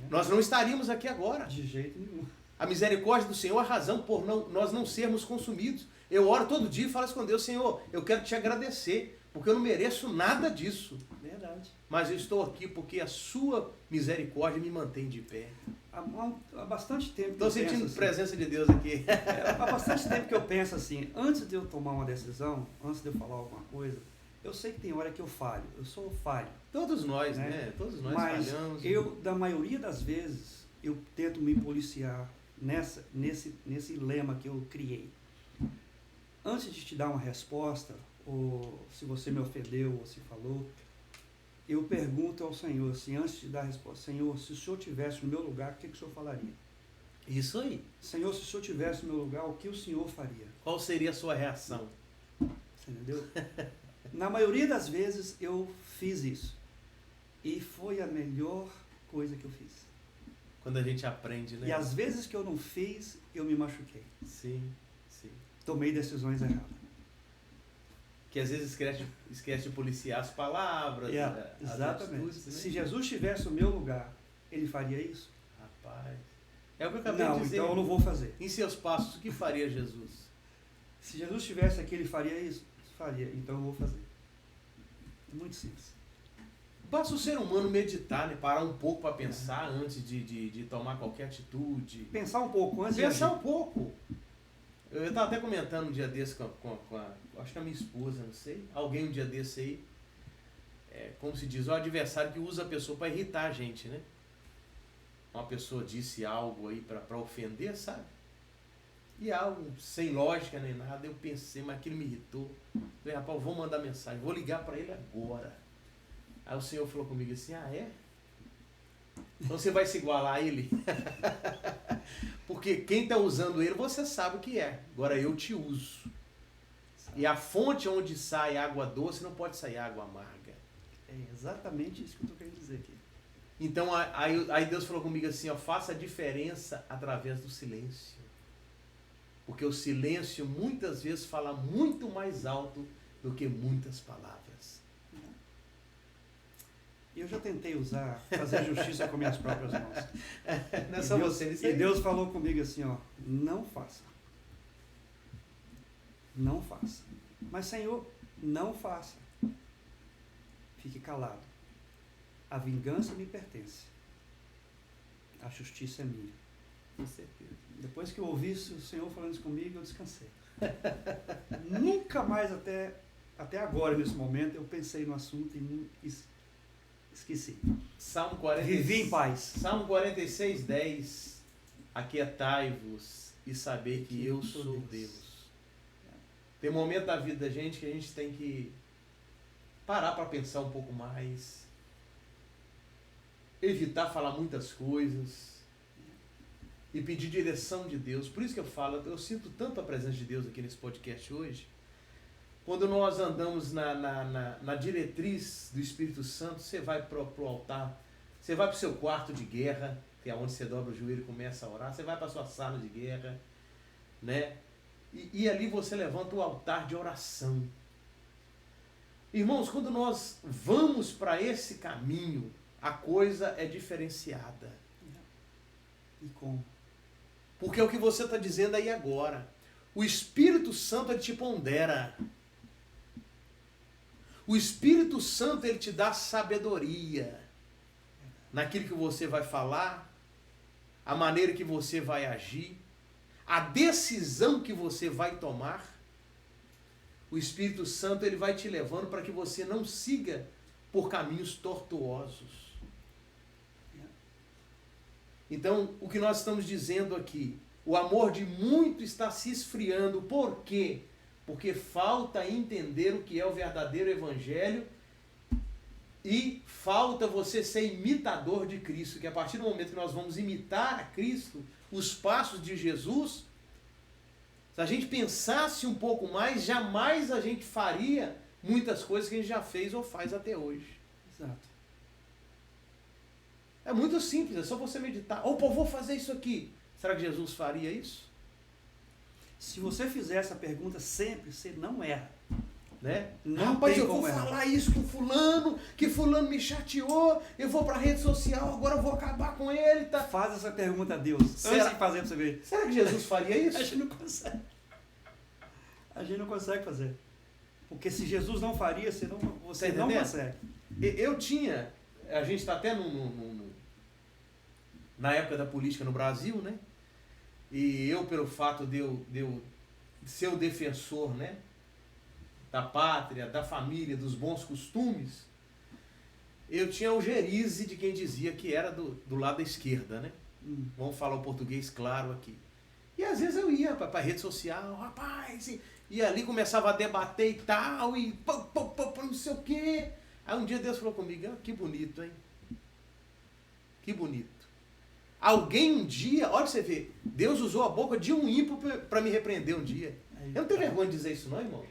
nós não estaríamos aqui agora. De jeito nenhum. A misericórdia do Senhor é a razão por nós não sermos consumidos. Eu oro todo dia e falo com Deus, Senhor, eu quero te agradecer, porque eu não mereço nada disso. Verdade. Mas eu estou aqui porque a sua misericórdia me mantém de pé. Há bastante tempo que estou sentindo a presença de Deus aqui. Há bastante tempo que eu penso assim, antes de eu tomar uma decisão, antes de eu falar alguma coisa, eu sei que tem hora que eu falho, eu sou falho. Todos nós, né? Todos nós mas falhamos. Eu, da maioria das vezes, eu tento me policiar nesse lema que eu criei. Antes de te dar uma resposta, ou se você me ofendeu ou se falou, eu pergunto ao Senhor, assim, antes de dar a resposta, Senhor, se o Senhor estivesse no meu lugar, o que o Senhor falaria? Isso aí. Senhor, se o Senhor estivesse no meu lugar, o que o Senhor faria? Qual seria a sua reação? Você entendeu? Na maioria das vezes eu fiz isso. E foi a melhor coisa que eu fiz. Quando a gente aprende, né? E às vezes que eu não fiz, eu me machuquei. Sim, sim. Tomei decisões erradas. Que às vezes esquece de policiar as palavras, exatamente. Atitudes, né? Se Jesus estivesse no meu lugar, ele faria isso? Rapaz. É o que eu acabei de dizer. Então eu não vou fazer. Em seus passos, o que faria Jesus? Se Jesus estivesse aqui, ele faria isso? Faria. Então eu vou fazer. É muito simples. Basta o ser humano meditar, né? Parar um pouco para pensar antes de tomar qualquer atitude. Pensar um pouco antes Pensar um pouco. Eu estava até comentando um dia desse com acho que a minha esposa, não sei, alguém um dia desse aí. como se diz, o adversário que usa a pessoa para irritar a gente, né? Uma pessoa disse algo aí para ofender, sabe? E algo sem lógica nem nada, eu pensei, mas aquilo me irritou. Falei, rapaz, vou mandar mensagem, vou ligar para ele agora. Aí o Senhor falou comigo assim, é? Então você vai se igualar a ele? Porque quem está usando ele, você sabe o que é. Agora eu te uso. E a fonte onde sai água doce não pode sair água amarga. É exatamente isso que eu estou querendo dizer aqui. Então aí Deus falou comigo assim, faça a diferença através do silêncio. Porque o silêncio muitas vezes fala muito mais alto do que muitas palavras. Eu já tentei fazer justiça com minhas próprias mãos. Não é só você, isso aí. E Deus falou comigo assim, não faça. Não faça. Mas, Senhor, não faça. Fique calado. A vingança me pertence. A justiça é minha. Com certeza. Depois que eu ouvi o Senhor falando isso comigo, eu descansei. Nunca mais, até agora, nesse momento, eu pensei no assunto e esqueci. Salmo 46, vivi em paz. Salmo 46, 10. Aquietai-vos e saber que eu sou Deus. Tem momento da vida da gente que a gente tem que parar para pensar um pouco mais. Evitar falar muitas coisas. E pedir direção de Deus. Por isso que eu falo, eu sinto tanto a presença de Deus aqui nesse podcast hoje. Quando nós andamos na diretriz do Espírito Santo, você vai para o altar, você vai para o seu quarto de guerra, que é onde você dobra o joelho e começa a orar, você vai para a sua sala de guerra, né? E ali você levanta o altar de oração. Irmãos, quando nós vamos para esse caminho, a coisa é diferenciada. E como? Porque é o que você está dizendo aí agora. O Espírito Santo, ele te pondera. O Espírito Santo, ele te dá sabedoria naquilo que você vai falar, a maneira que você vai agir, a decisão que você vai tomar. O Espírito Santo, ele vai te levando para que você não siga por caminhos tortuosos. Então, o que nós estamos dizendo aqui, o amor de muito está se esfriando. Por quê? Porque falta entender o que é o verdadeiro evangelho e falta você ser imitador de Cristo, que a partir do momento que nós vamos imitar a Cristo, os passos de Jesus, se a gente pensasse um pouco mais, jamais a gente faria muitas coisas que a gente já fez ou faz até hoje. Exato. É muito simples, é só você meditar. Opa, eu vou fazer isso aqui. Será que Jesus faria isso? Se você fizer essa pergunta sempre, você não erra. Né? Não Rapaz, tem eu vou como errar. falar isso com fulano, que fulano me chateou, eu vou para a rede social, agora eu vou acabar com ele. Tá? Faz essa pergunta a Deus. Será? Antes de fazer para você ver. Será que Jesus faria isso? A gente não consegue. A gente não consegue fazer. Porque se Jesus não faria, você não consegue. Eu tinha, a gente está até na época da política no Brasil, né? E eu, pelo fato de eu ser o defensor, né, da pátria, da família, dos bons costumes, eu tinha o gerize de quem dizia que era do lado da esquerda, né? Vamos falar o português claro aqui. E às vezes eu ia para a rede social, rapaz, e ali começava a debater e tal, e não sei o quê. Aí um dia Deus falou comigo, que bonito, hein? Que bonito. Alguém um dia, olha você ver, Deus usou a boca de um ímpio para me repreender um dia. Eu não tenho vergonha de dizer isso não, irmão.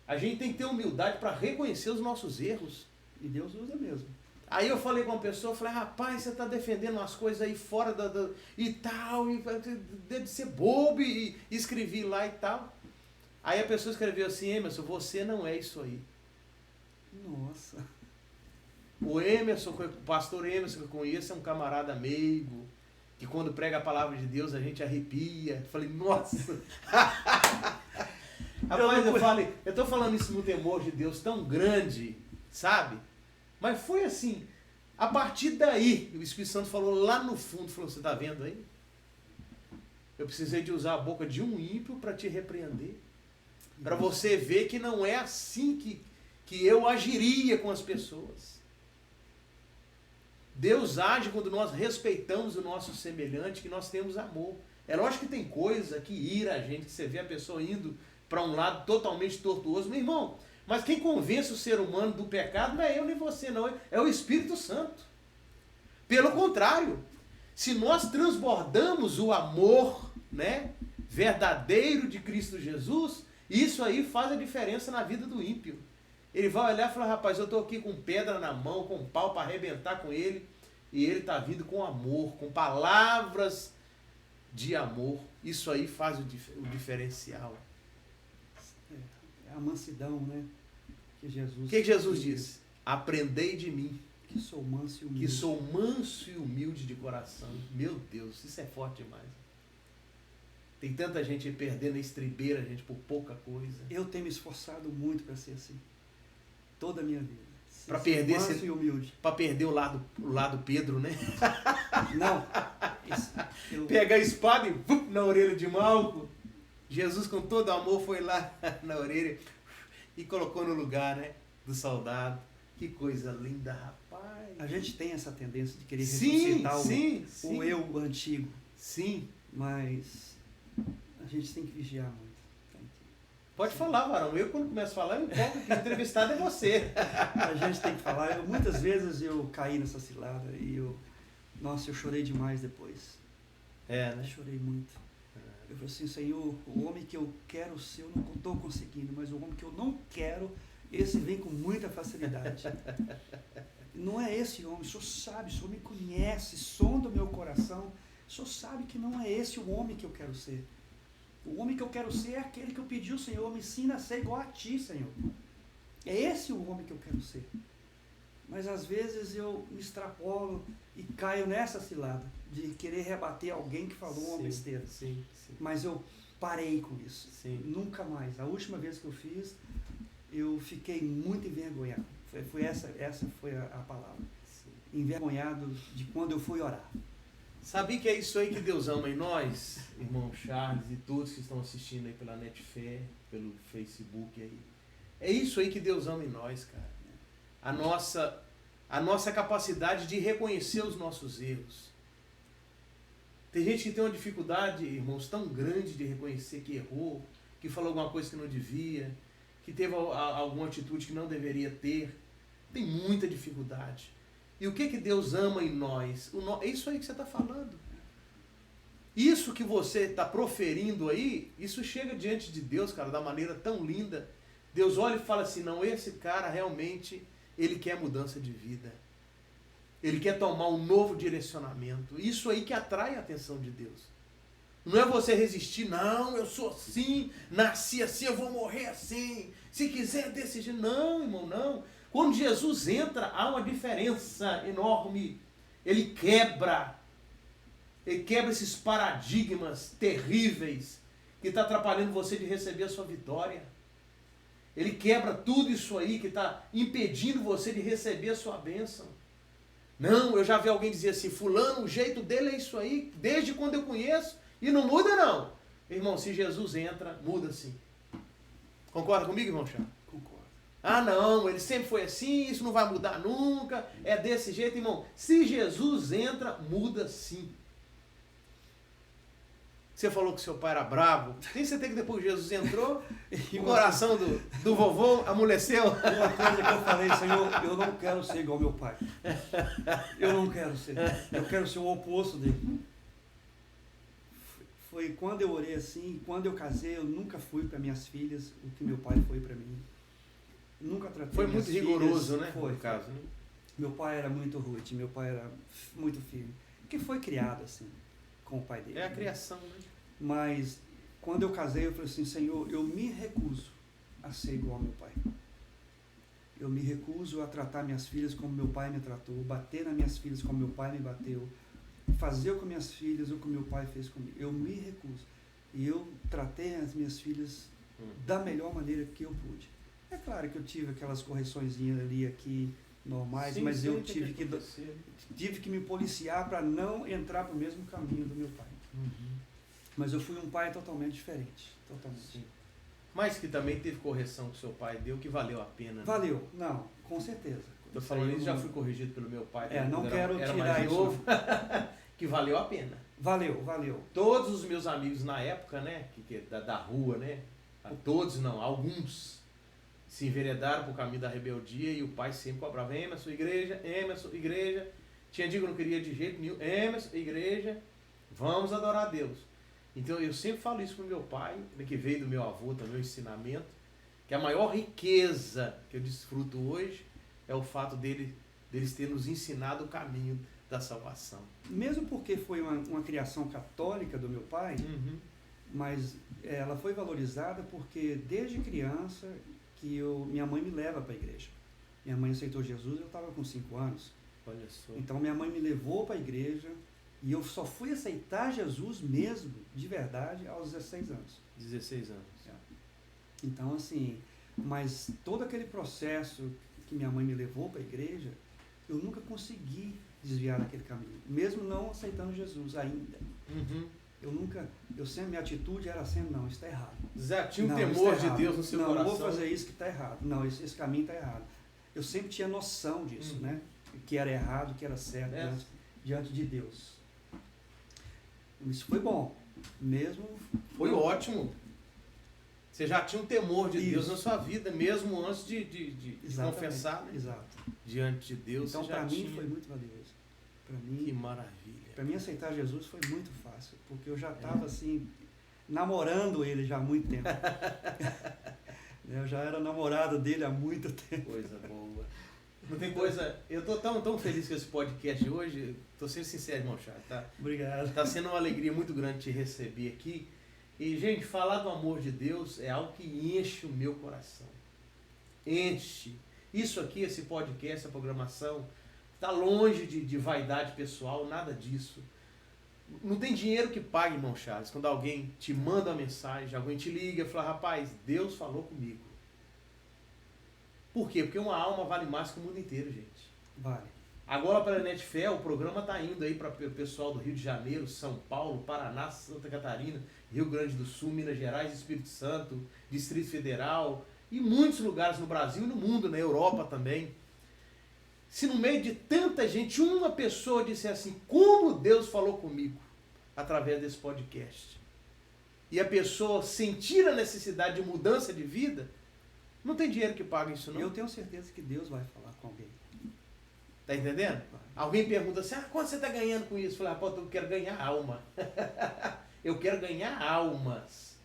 A gente tem que ter humildade para reconhecer os nossos erros. E Deus usa mesmo. Aí eu falei com uma pessoa, falei, rapaz, você está defendendo umas coisas aí fora e tal, e deve ser bobo, e escrevi lá e tal. Aí a pessoa escreveu assim, Emerson, você não é isso aí. Nossa. O Emerson, o pastor Emerson que eu conheço, é um camarada meigo, que quando prega a palavra de Deus a gente arrepia. Falei, nossa! Rapaz, eu estou falando isso no temor de Deus tão grande, sabe? Mas foi assim, a partir daí, o Espírito Santo falou lá no fundo, falou, você está vendo aí? Eu precisei de usar a boca de um ímpio para te repreender. Para você ver que não é assim que eu agiria com as pessoas. Deus age quando nós respeitamos o nosso semelhante, que nós temos amor. É lógico que tem coisa que ira a gente, que você vê a pessoa indo para um lado totalmente tortuoso. Meu irmão, mas quem convence o ser humano do pecado não é eu nem você, não. É o Espírito Santo. Pelo contrário, se nós transbordamos o amor, né, verdadeiro de Cristo Jesus, isso aí faz a diferença na vida do ímpio. Ele vai olhar e falar, rapaz, eu estou aqui com pedra na mão, com pau para arrebentar com ele, e ele está vindo com amor, com palavras de amor. Isso aí faz o diferencial. É a mansidão, né? Que Jesus... O que Jesus disse? Aprendei de mim. Que sou manso e humilde. Que sou manso e humilde de coração. Meu Deus, isso é forte demais. Tem tanta gente perdendo a estribeira, gente, por pouca coisa. Eu tenho me esforçado muito para ser assim. Toda a minha vida. Para perder, manso e humilde. Para perder o lado Pedro, né? Não. Pega a espada e na orelha de Malco. Jesus, com todo amor, foi lá na orelha e colocou no lugar, né, do soldado. Que coisa linda, rapaz. A gente tem essa tendência de querer ressuscitar o eu antigo. Sim. Mas a gente tem que vigiar muito. Pode falar, varão. Eu, quando começo a falar, eu empolgo que o entrevistado é você. A gente tem que falar. Muitas vezes eu caí nessa cilada e eu chorei demais depois. Né? Chorei muito. Eu falei assim, Senhor, o homem que eu quero ser, eu não estou conseguindo, mas o homem que eu não quero, esse vem com muita facilidade. Não é esse homem, o Senhor sabe, o Senhor me conhece, sonda o meu coração, o Senhor sabe que não é esse o homem que eu quero ser. O homem que eu quero ser é aquele que eu pedi ao Senhor, me ensina a ser igual a Ti, Senhor. É esse o homem que eu quero ser. Mas às vezes eu me extrapolo e caio nessa cilada de querer rebater alguém que falou uma besteira. Sim. Mas eu parei com isso. Sim. Nunca mais. A última vez que eu fiz, eu fiquei muito envergonhado. Essa foi a palavra. Sim. Envergonhado de quando eu fui orar. Sabia que é isso aí que Deus ama em nós, irmão Charles e todos que estão assistindo aí pela Netfé, pelo Facebook aí. É isso aí que Deus ama em nós, cara. A nossa capacidade de reconhecer os nossos erros. Tem gente que tem uma dificuldade, irmãos, tão grande de reconhecer que errou, que falou alguma coisa que não devia, que teve alguma atitude que não deveria ter. Tem muita dificuldade. E o que Deus ama em nós? É isso aí que você está falando. Isso que você está proferindo aí, isso chega diante de Deus, cara, da maneira tão linda. Deus olha e fala assim, não, esse cara realmente, ele quer mudança de vida. Ele quer tomar um novo direcionamento. Isso aí que atrai a atenção de Deus. Não é você resistir, não, eu sou assim, nasci assim, eu vou morrer assim. Se quiser desse jeito. Não, irmão, não. Quando Jesus entra, há uma diferença enorme. Ele quebra esses paradigmas terríveis que está atrapalhando você de receber a sua vitória. Ele quebra tudo isso aí que está impedindo você de receber a sua bênção. Não, eu já vi alguém dizer assim, fulano, o jeito dele é isso aí, desde quando eu conheço, e não muda não. Irmão, se Jesus entra, muda sim. Concorda comigo, irmão Chá? Concordo. Ah não, ele sempre foi assim, isso não vai mudar nunca, é desse jeito, irmão. Se Jesus entra, muda sim. Você falou que seu pai era bravo. Tem certeza que depois Jesus entrou, o coração do vovô amoleceu? Uma coisa que eu falei, Senhor, eu não quero ser igual meu pai. Eu não quero ser. Eu quero ser o oposto dele. Foi quando eu orei assim, quando eu casei, eu nunca fui para minhas filhas o que meu pai foi para mim. Nunca tratei Foi muito rigoroso, filhas, né? Foi. No caso, né? Meu pai era muito rude, meu pai era muito firme. Porque foi criado assim, com o pai dele. É a criação, né? Mas quando eu casei, eu falei assim, Senhor, eu me recuso a ser igual ao meu pai. Eu me recuso a tratar minhas filhas como meu pai me tratou, bater nas minhas filhas como meu pai me bateu, fazer com minhas filhas o que meu pai fez comigo. Eu me recuso. E eu tratei as minhas filhas da melhor maneira que eu pude. É claro que eu tive aquelas correçõezinhas ali, aqui, normais, mas eu tive que me policiar para não entrar para o mesmo caminho do meu pai. Mas eu fui um pai totalmente diferente. Totalmente. Sim. Mas que também teve correção que seu pai deu, que valeu a pena. Né? Valeu, não, com certeza. Tô falando isso, já fui corrigido pelo meu pai. Não quero era tirar mais isso. novo, que valeu a pena. Valeu. Todos os meus amigos na época, né, da rua, né, todos não, alguns se enveredaram pro caminho da rebeldia e o pai sempre cobrava: Emerson, igreja. Tinha dia que eu não queria de jeito nenhum: Emerson, igreja, vamos adorar a Deus. Então eu sempre falo isso pro meu pai, que veio do meu avô também, o ensinamento, que a maior riqueza que eu desfruto hoje é o fato deles terem nos ensinado o caminho da salvação. Mesmo porque foi uma criação católica do meu pai, mas ela foi valorizada porque desde criança que minha mãe me leva para a igreja. Minha mãe aceitou Jesus, eu estava com 5 anos. Olha só. Então minha mãe me levou para a igreja e eu só fui aceitar Jesus mesmo, de verdade, aos 16 anos. 16 anos. Então assim, mas todo aquele processo que minha mãe me levou para a igreja, eu nunca consegui desviar daquele caminho, mesmo não aceitando Jesus ainda. Minha atitude era sempre: não, isso está errado. Já tinha um temor de Deus no seu coração. Não, vou fazer isso que está errado. Não, esse caminho está errado. Eu sempre tinha noção disso, né? Que era errado, que era certo diante de Deus. Isso foi bom. Mesmo... Foi ótimo. Você já tinha um temor de Deus na sua vida, mesmo antes de confessar, né? Exato. Diante de Deus. Então, para mim, foi muito valioso. Para mim, que maravilha. Para mim, aceitar Jesus foi muito fácil, porque eu já estava assim, namorando ele já há muito tempo. Eu já era namorado dele há muito tempo. Coisa boa. Não tem coisa... Eu tô tão feliz com esse podcast hoje. Tô sendo sincero, irmão Charles, tá? Obrigado. Tá sendo uma alegria muito grande te receber aqui. E, gente, falar do amor de Deus é algo que enche o meu coração. Enche. Isso aqui, esse podcast, essa programação, está longe de vaidade pessoal, nada disso. Não tem dinheiro que pague, irmão Charles, quando alguém te manda uma mensagem, alguém te liga e fala: rapaz, Deus falou comigo. Por quê? Porque uma alma vale mais que o mundo inteiro, gente. Vale. Agora, para a Netfé, o programa está indo aí para o pessoal do Rio de Janeiro, São Paulo, Paraná, Santa Catarina, Rio Grande do Sul, Minas Gerais, Espírito Santo, Distrito Federal e muitos lugares no Brasil e no mundo, na Europa também. Se no meio de tanta gente, uma pessoa disser assim: como Deus falou comigo através desse podcast, e a pessoa sentir a necessidade de mudança de vida, não tem dinheiro que pague isso não. Eu tenho certeza que Deus vai falar com alguém. Tá entendendo? Alguém pergunta assim: quanto você está ganhando com isso? Eu falo: eu quero ganhar alma. Eu quero ganhar almas.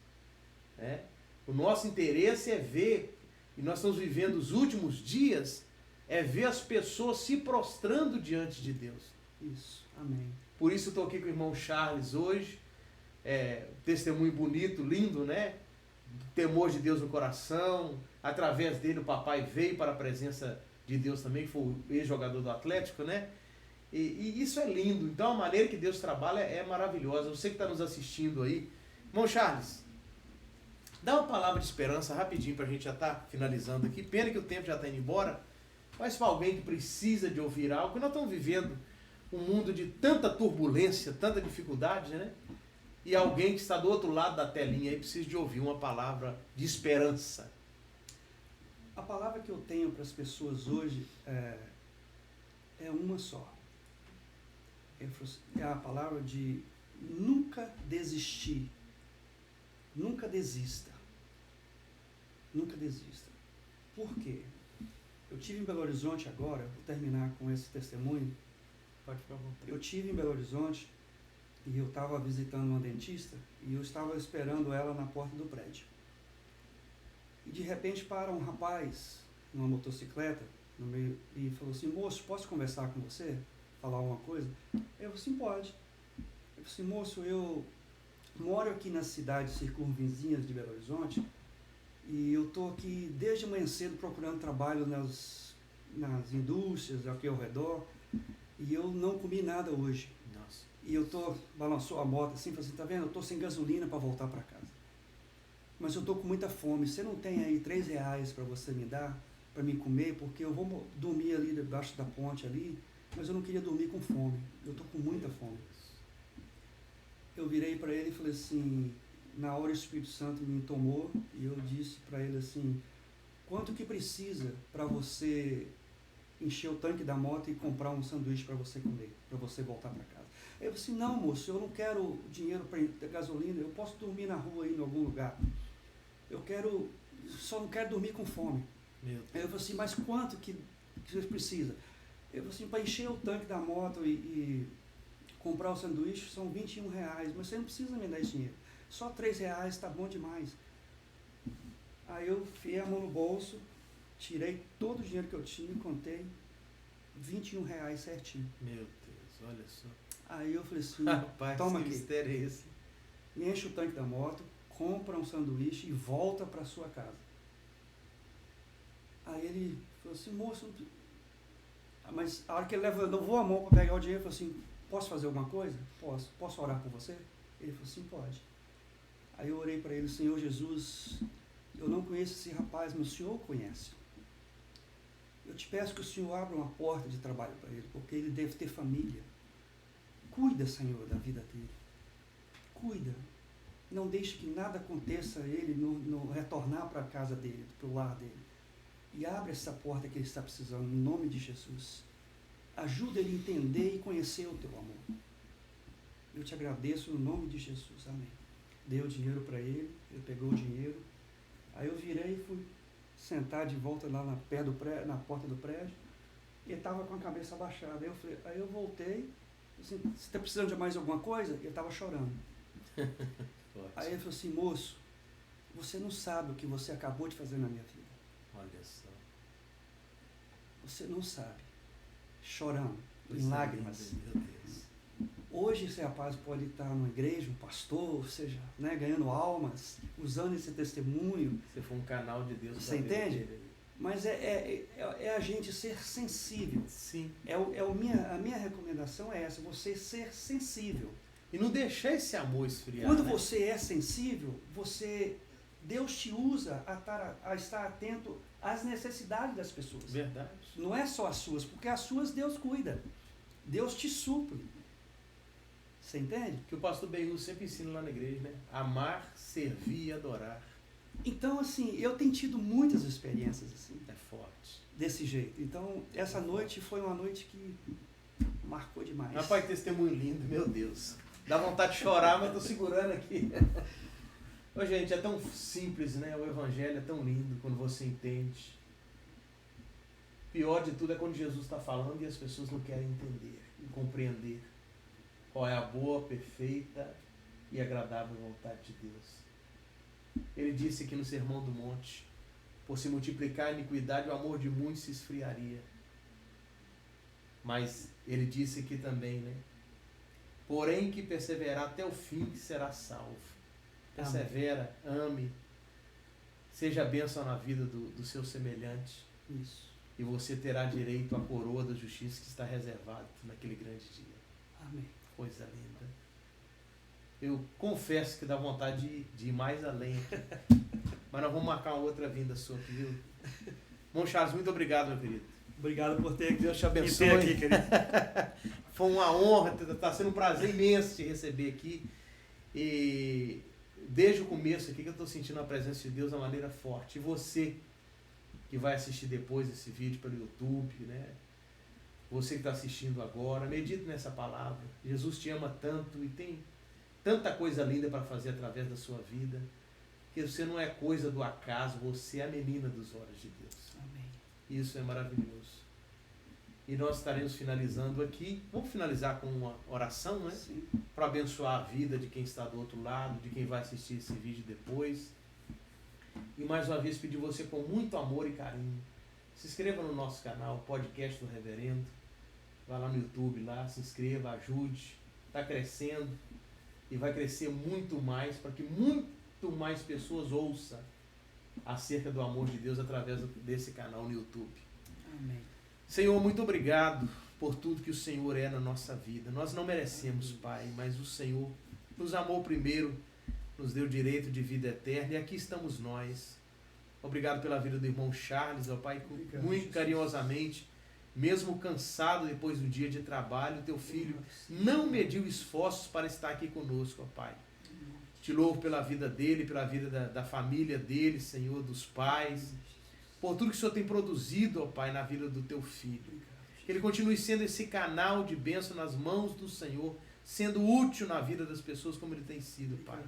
Né? O nosso interesse é ver, e nós estamos vivendo os últimos dias, é ver as pessoas se prostrando diante de Deus. Isso, amém. Por isso eu estou aqui com o irmão Charles hoje, testemunho bonito, lindo, né? Temor de Deus no coração, através dele o papai veio para a presença de Deus também, que foi o ex-jogador do Atlético, né? E isso é lindo. Então a maneira que Deus trabalha é maravilhosa. Você que está nos assistindo aí. Irmão Charles, dá uma palavra de esperança rapidinho para a gente já estar finalizando aqui. Pena que o tempo já está indo embora. Mas para alguém que precisa de ouvir algo, que nós estamos vivendo um mundo de tanta turbulência, tanta dificuldade, né? E alguém que está do outro lado da telinha aí precisa de ouvir uma palavra de esperança. A palavra que eu tenho para as pessoas hoje é uma só. É a palavra de nunca desistir. Nunca desista. Nunca desista. Por quê? Eu tive em Belo Horizonte agora, vou terminar com esse testemunho. Pode ficar à vontade. Eu tive em Belo Horizonte e eu estava visitando uma dentista e eu estava esperando ela na porta do prédio. E de repente para um rapaz numa motocicleta no meio e falou assim: moço, posso conversar com você? Falar alguma coisa? Eu falei assim: pode. Eu falei assim: moço, eu moro aqui nas cidades circunvizinhas de Belo Horizonte e eu estou aqui desde manhã cedo procurando trabalho nas indústrias aqui ao redor e eu não comi nada hoje. Nossa. E eu balançou a moto assim, falou assim: tá vendo? Eu estou sem gasolina para voltar para casa. Mas eu estou com muita fome. Você não tem aí R$3 para você me dar, para me comer? Porque eu vou dormir ali debaixo da ponte ali, mas eu não queria dormir com fome. Eu estou com muita fome. Eu virei para ele e falei assim: na hora o Espírito Santo me tomou e eu disse para ele assim, quanto que precisa para você encher o tanque da moto e comprar um sanduíche para você comer, para você voltar para casa? Eu disse, não, moço, eu não quero dinheiro para gasolina, eu posso dormir na rua aí em algum lugar. Só não quero dormir com fome. Aí eu falei assim, mas quanto que você precisa? Eu falei assim, para encher o tanque da moto e comprar o sanduíche são R$21, mas você não precisa me dar esse dinheiro. Só R$3 está bom demais. Aí eu fiei a mão no bolso, tirei todo o dinheiro que eu tinha, contei R$21 certinho. Meu Deus, olha só. Aí eu falei assim, rapaz, toma que aqui, mistério é esse? enche o tanque da moto, compra um sanduíche e volta para sua casa. Aí ele falou assim, moço, mas a hora que ele levou a mão para pegar o dinheiro, ele falou assim, posso fazer alguma coisa? Posso. Posso orar por você? Ele falou assim, pode. Aí eu orei para ele, Senhor Jesus, eu não conheço esse rapaz, mas o Senhor o conhece. Eu te peço que o Senhor abra uma porta de trabalho para ele, porque ele deve ter família. Cuida, Senhor, da vida dele. Cuida. Não deixe que nada aconteça a ele no retornar para a casa dele, para o lar dele. E abre essa porta que ele está precisando, em nome de Jesus. Ajuda ele a entender e conhecer o teu amor. Eu te agradeço no nome de Jesus. Amém. Dei o dinheiro para ele, ele pegou o dinheiro. Aí eu virei e fui sentar de volta lá na porta do prédio. E ele estava com a cabeça abaixada. Aí eu voltei. Assim, você está precisando de mais alguma coisa? Ele estava chorando. Aí ele falou assim, moço, você não sabe o que você acabou de fazer na minha vida. Olha só. Você não sabe. Chorando, em lágrimas. Meu Deus. Hoje esse rapaz pode estar numa igreja, um pastor, ou seja, né, ganhando almas, usando esse testemunho. Você foi um canal de Deus. Você entende? Mas é a gente ser sensível. Sim. A minha recomendação é essa, você ser sensível. E não deixar esse amor esfriar. Quando você é sensível, Deus te usa a estar atento às necessidades das pessoas. Verdade. Não é só as suas, porque as suas Deus cuida. Deus te supre. Você entende? Que o pastor Benhu sempre ensina lá na igreja, né? Amar, servir e adorar. Então, assim, eu tenho tido muitas experiências assim. É forte. Desse jeito. Então, essa noite foi uma noite que marcou demais. Rapaz, que testemunho lindo, meu Deus. Dá vontade de chorar, mas estou segurando aqui. Ô, gente, é tão simples, né? O evangelho é tão lindo quando você entende. Pior de tudo é quando Jesus está falando e as pessoas não querem entender e compreender qual é a boa, perfeita e agradável vontade de Deus. Ele disse aqui no Sermão do Monte, por se multiplicar a iniquidade, o amor de muitos se esfriaria. Mas ele disse aqui também, né? Porém que perseverar até o fim será salvo. Persevera, ame, seja bênção na vida do seu semelhante. Isso. E você terá direito à coroa da justiça que está reservada naquele grande dia. Amém. Coisa linda. Eu confesso que dá vontade de ir mais além aqui. Mas nós vamos marcar uma outra vinda sua aqui, viu? Bom, Charles, muito obrigado, meu querido. Obrigado por ter Deus te abençoe. aqui, querido. Foi uma honra, está sendo um prazer imenso te receber aqui. E desde o começo aqui que eu estou sentindo a presença de Deus de uma maneira forte. E você que vai assistir depois esse vídeo pelo YouTube, né? Você que está assistindo agora, medite nessa palavra. Jesus te ama tanto e tem tanta coisa linda para fazer através da sua vida, que você não é coisa do acaso, você é a menina dos olhos de Deus. Amém. Isso é maravilhoso. E nós estaremos finalizando aqui. Vamos finalizar com uma oração, né? Sim. Para abençoar a vida de quem está do outro lado, de quem vai assistir esse vídeo depois. E mais uma vez pedir você com muito amor e carinho, se inscreva no nosso canal, Podcast do Reverendo. Vai lá no YouTube, lá, se inscreva, ajude. Está crescendo e vai crescer muito mais, para que muito mais pessoas ouçam acerca do amor de Deus através desse canal no YouTube. Amém. Senhor, muito obrigado por tudo que o Senhor é na nossa vida. Nós não merecemos, Pai, mas o Senhor nos amou primeiro, nos deu direito de vida eterna, e aqui estamos nós. Obrigado pela vida do irmão Charles, ó Pai, Obrigado, muito Jesus. carinhosamente, mesmo cansado depois do dia de trabalho, teu filho não mediu esforços para estar aqui conosco, ó Pai. Te Te louvo pela vida dele, pela vida da família dele, Senhor, dos pais. Por tudo que o Senhor tem produzido, ó Pai, na vida do teu filho. Que ele continue sendo esse canal de bênção nas mãos do Senhor, sendo útil na vida das pessoas como ele tem sido, Pai.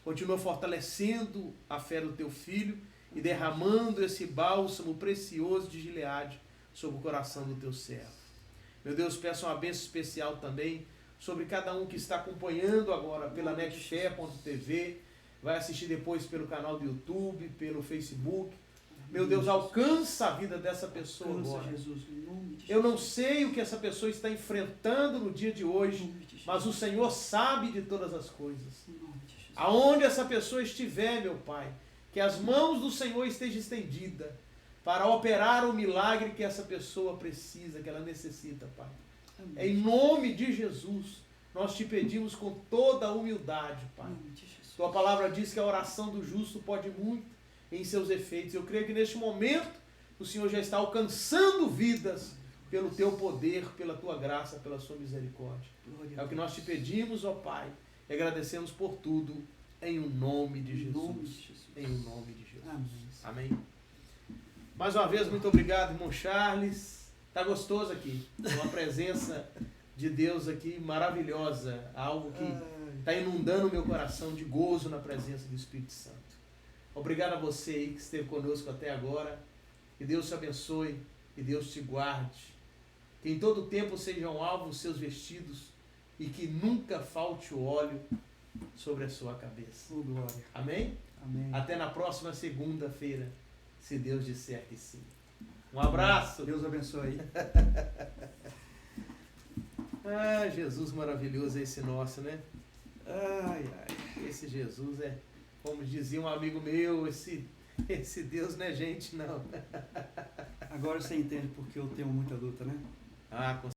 Continua fortalecendo a fé do teu filho e derramando esse bálsamo precioso de Gileade sobre o coração do teu servo. Meu Deus, peço uma bênção especial também sobre cada um que está acompanhando agora pela netfé.tv, vai assistir depois pelo canal do YouTube, pelo Facebook. Meu Deus, alcança a vida dessa pessoa agora. Eu não sei o que essa pessoa está enfrentando no dia de hoje, mas o Senhor sabe de todas as coisas. Aonde essa pessoa estiver, meu Pai, que as mãos do Senhor estejam estendidas para operar o milagre que essa pessoa precisa, que ela necessita, Pai. Em nome de Jesus, nós te pedimos com toda a humildade, Pai. Tua palavra diz que a oração do justo pode muito em seus efeitos. Eu creio que neste momento o Senhor já está alcançando vidas pelo teu poder, pela tua graça, pela sua misericórdia. É o que nós te pedimos, ó Pai, e agradecemos por tudo, em o nome de Jesus. Em o nome de Jesus. Amém. Mais uma vez, muito obrigado, irmão Charles. Tá gostoso aqui. Uma presença de Deus aqui maravilhosa. Algo que está inundando o meu coração de gozo na presença do Espírito Santo. Obrigado a você aí que esteve conosco até agora. Que Deus te abençoe. Que Deus te guarde. Que em todo tempo sejam alvos os seus vestidos e que nunca falte o óleo sobre a sua cabeça. Oh, glória. Amém? Amém. Até na próxima segunda-feira, se Deus disser que sim. Um abraço. Deus abençoe. Ah, Jesus maravilhoso esse nosso, né? Ai, ai. Esse Jesus é, como dizia um amigo meu, esse Deus não é gente, não. Agora você entende porque eu tenho muita luta, né? Ah, com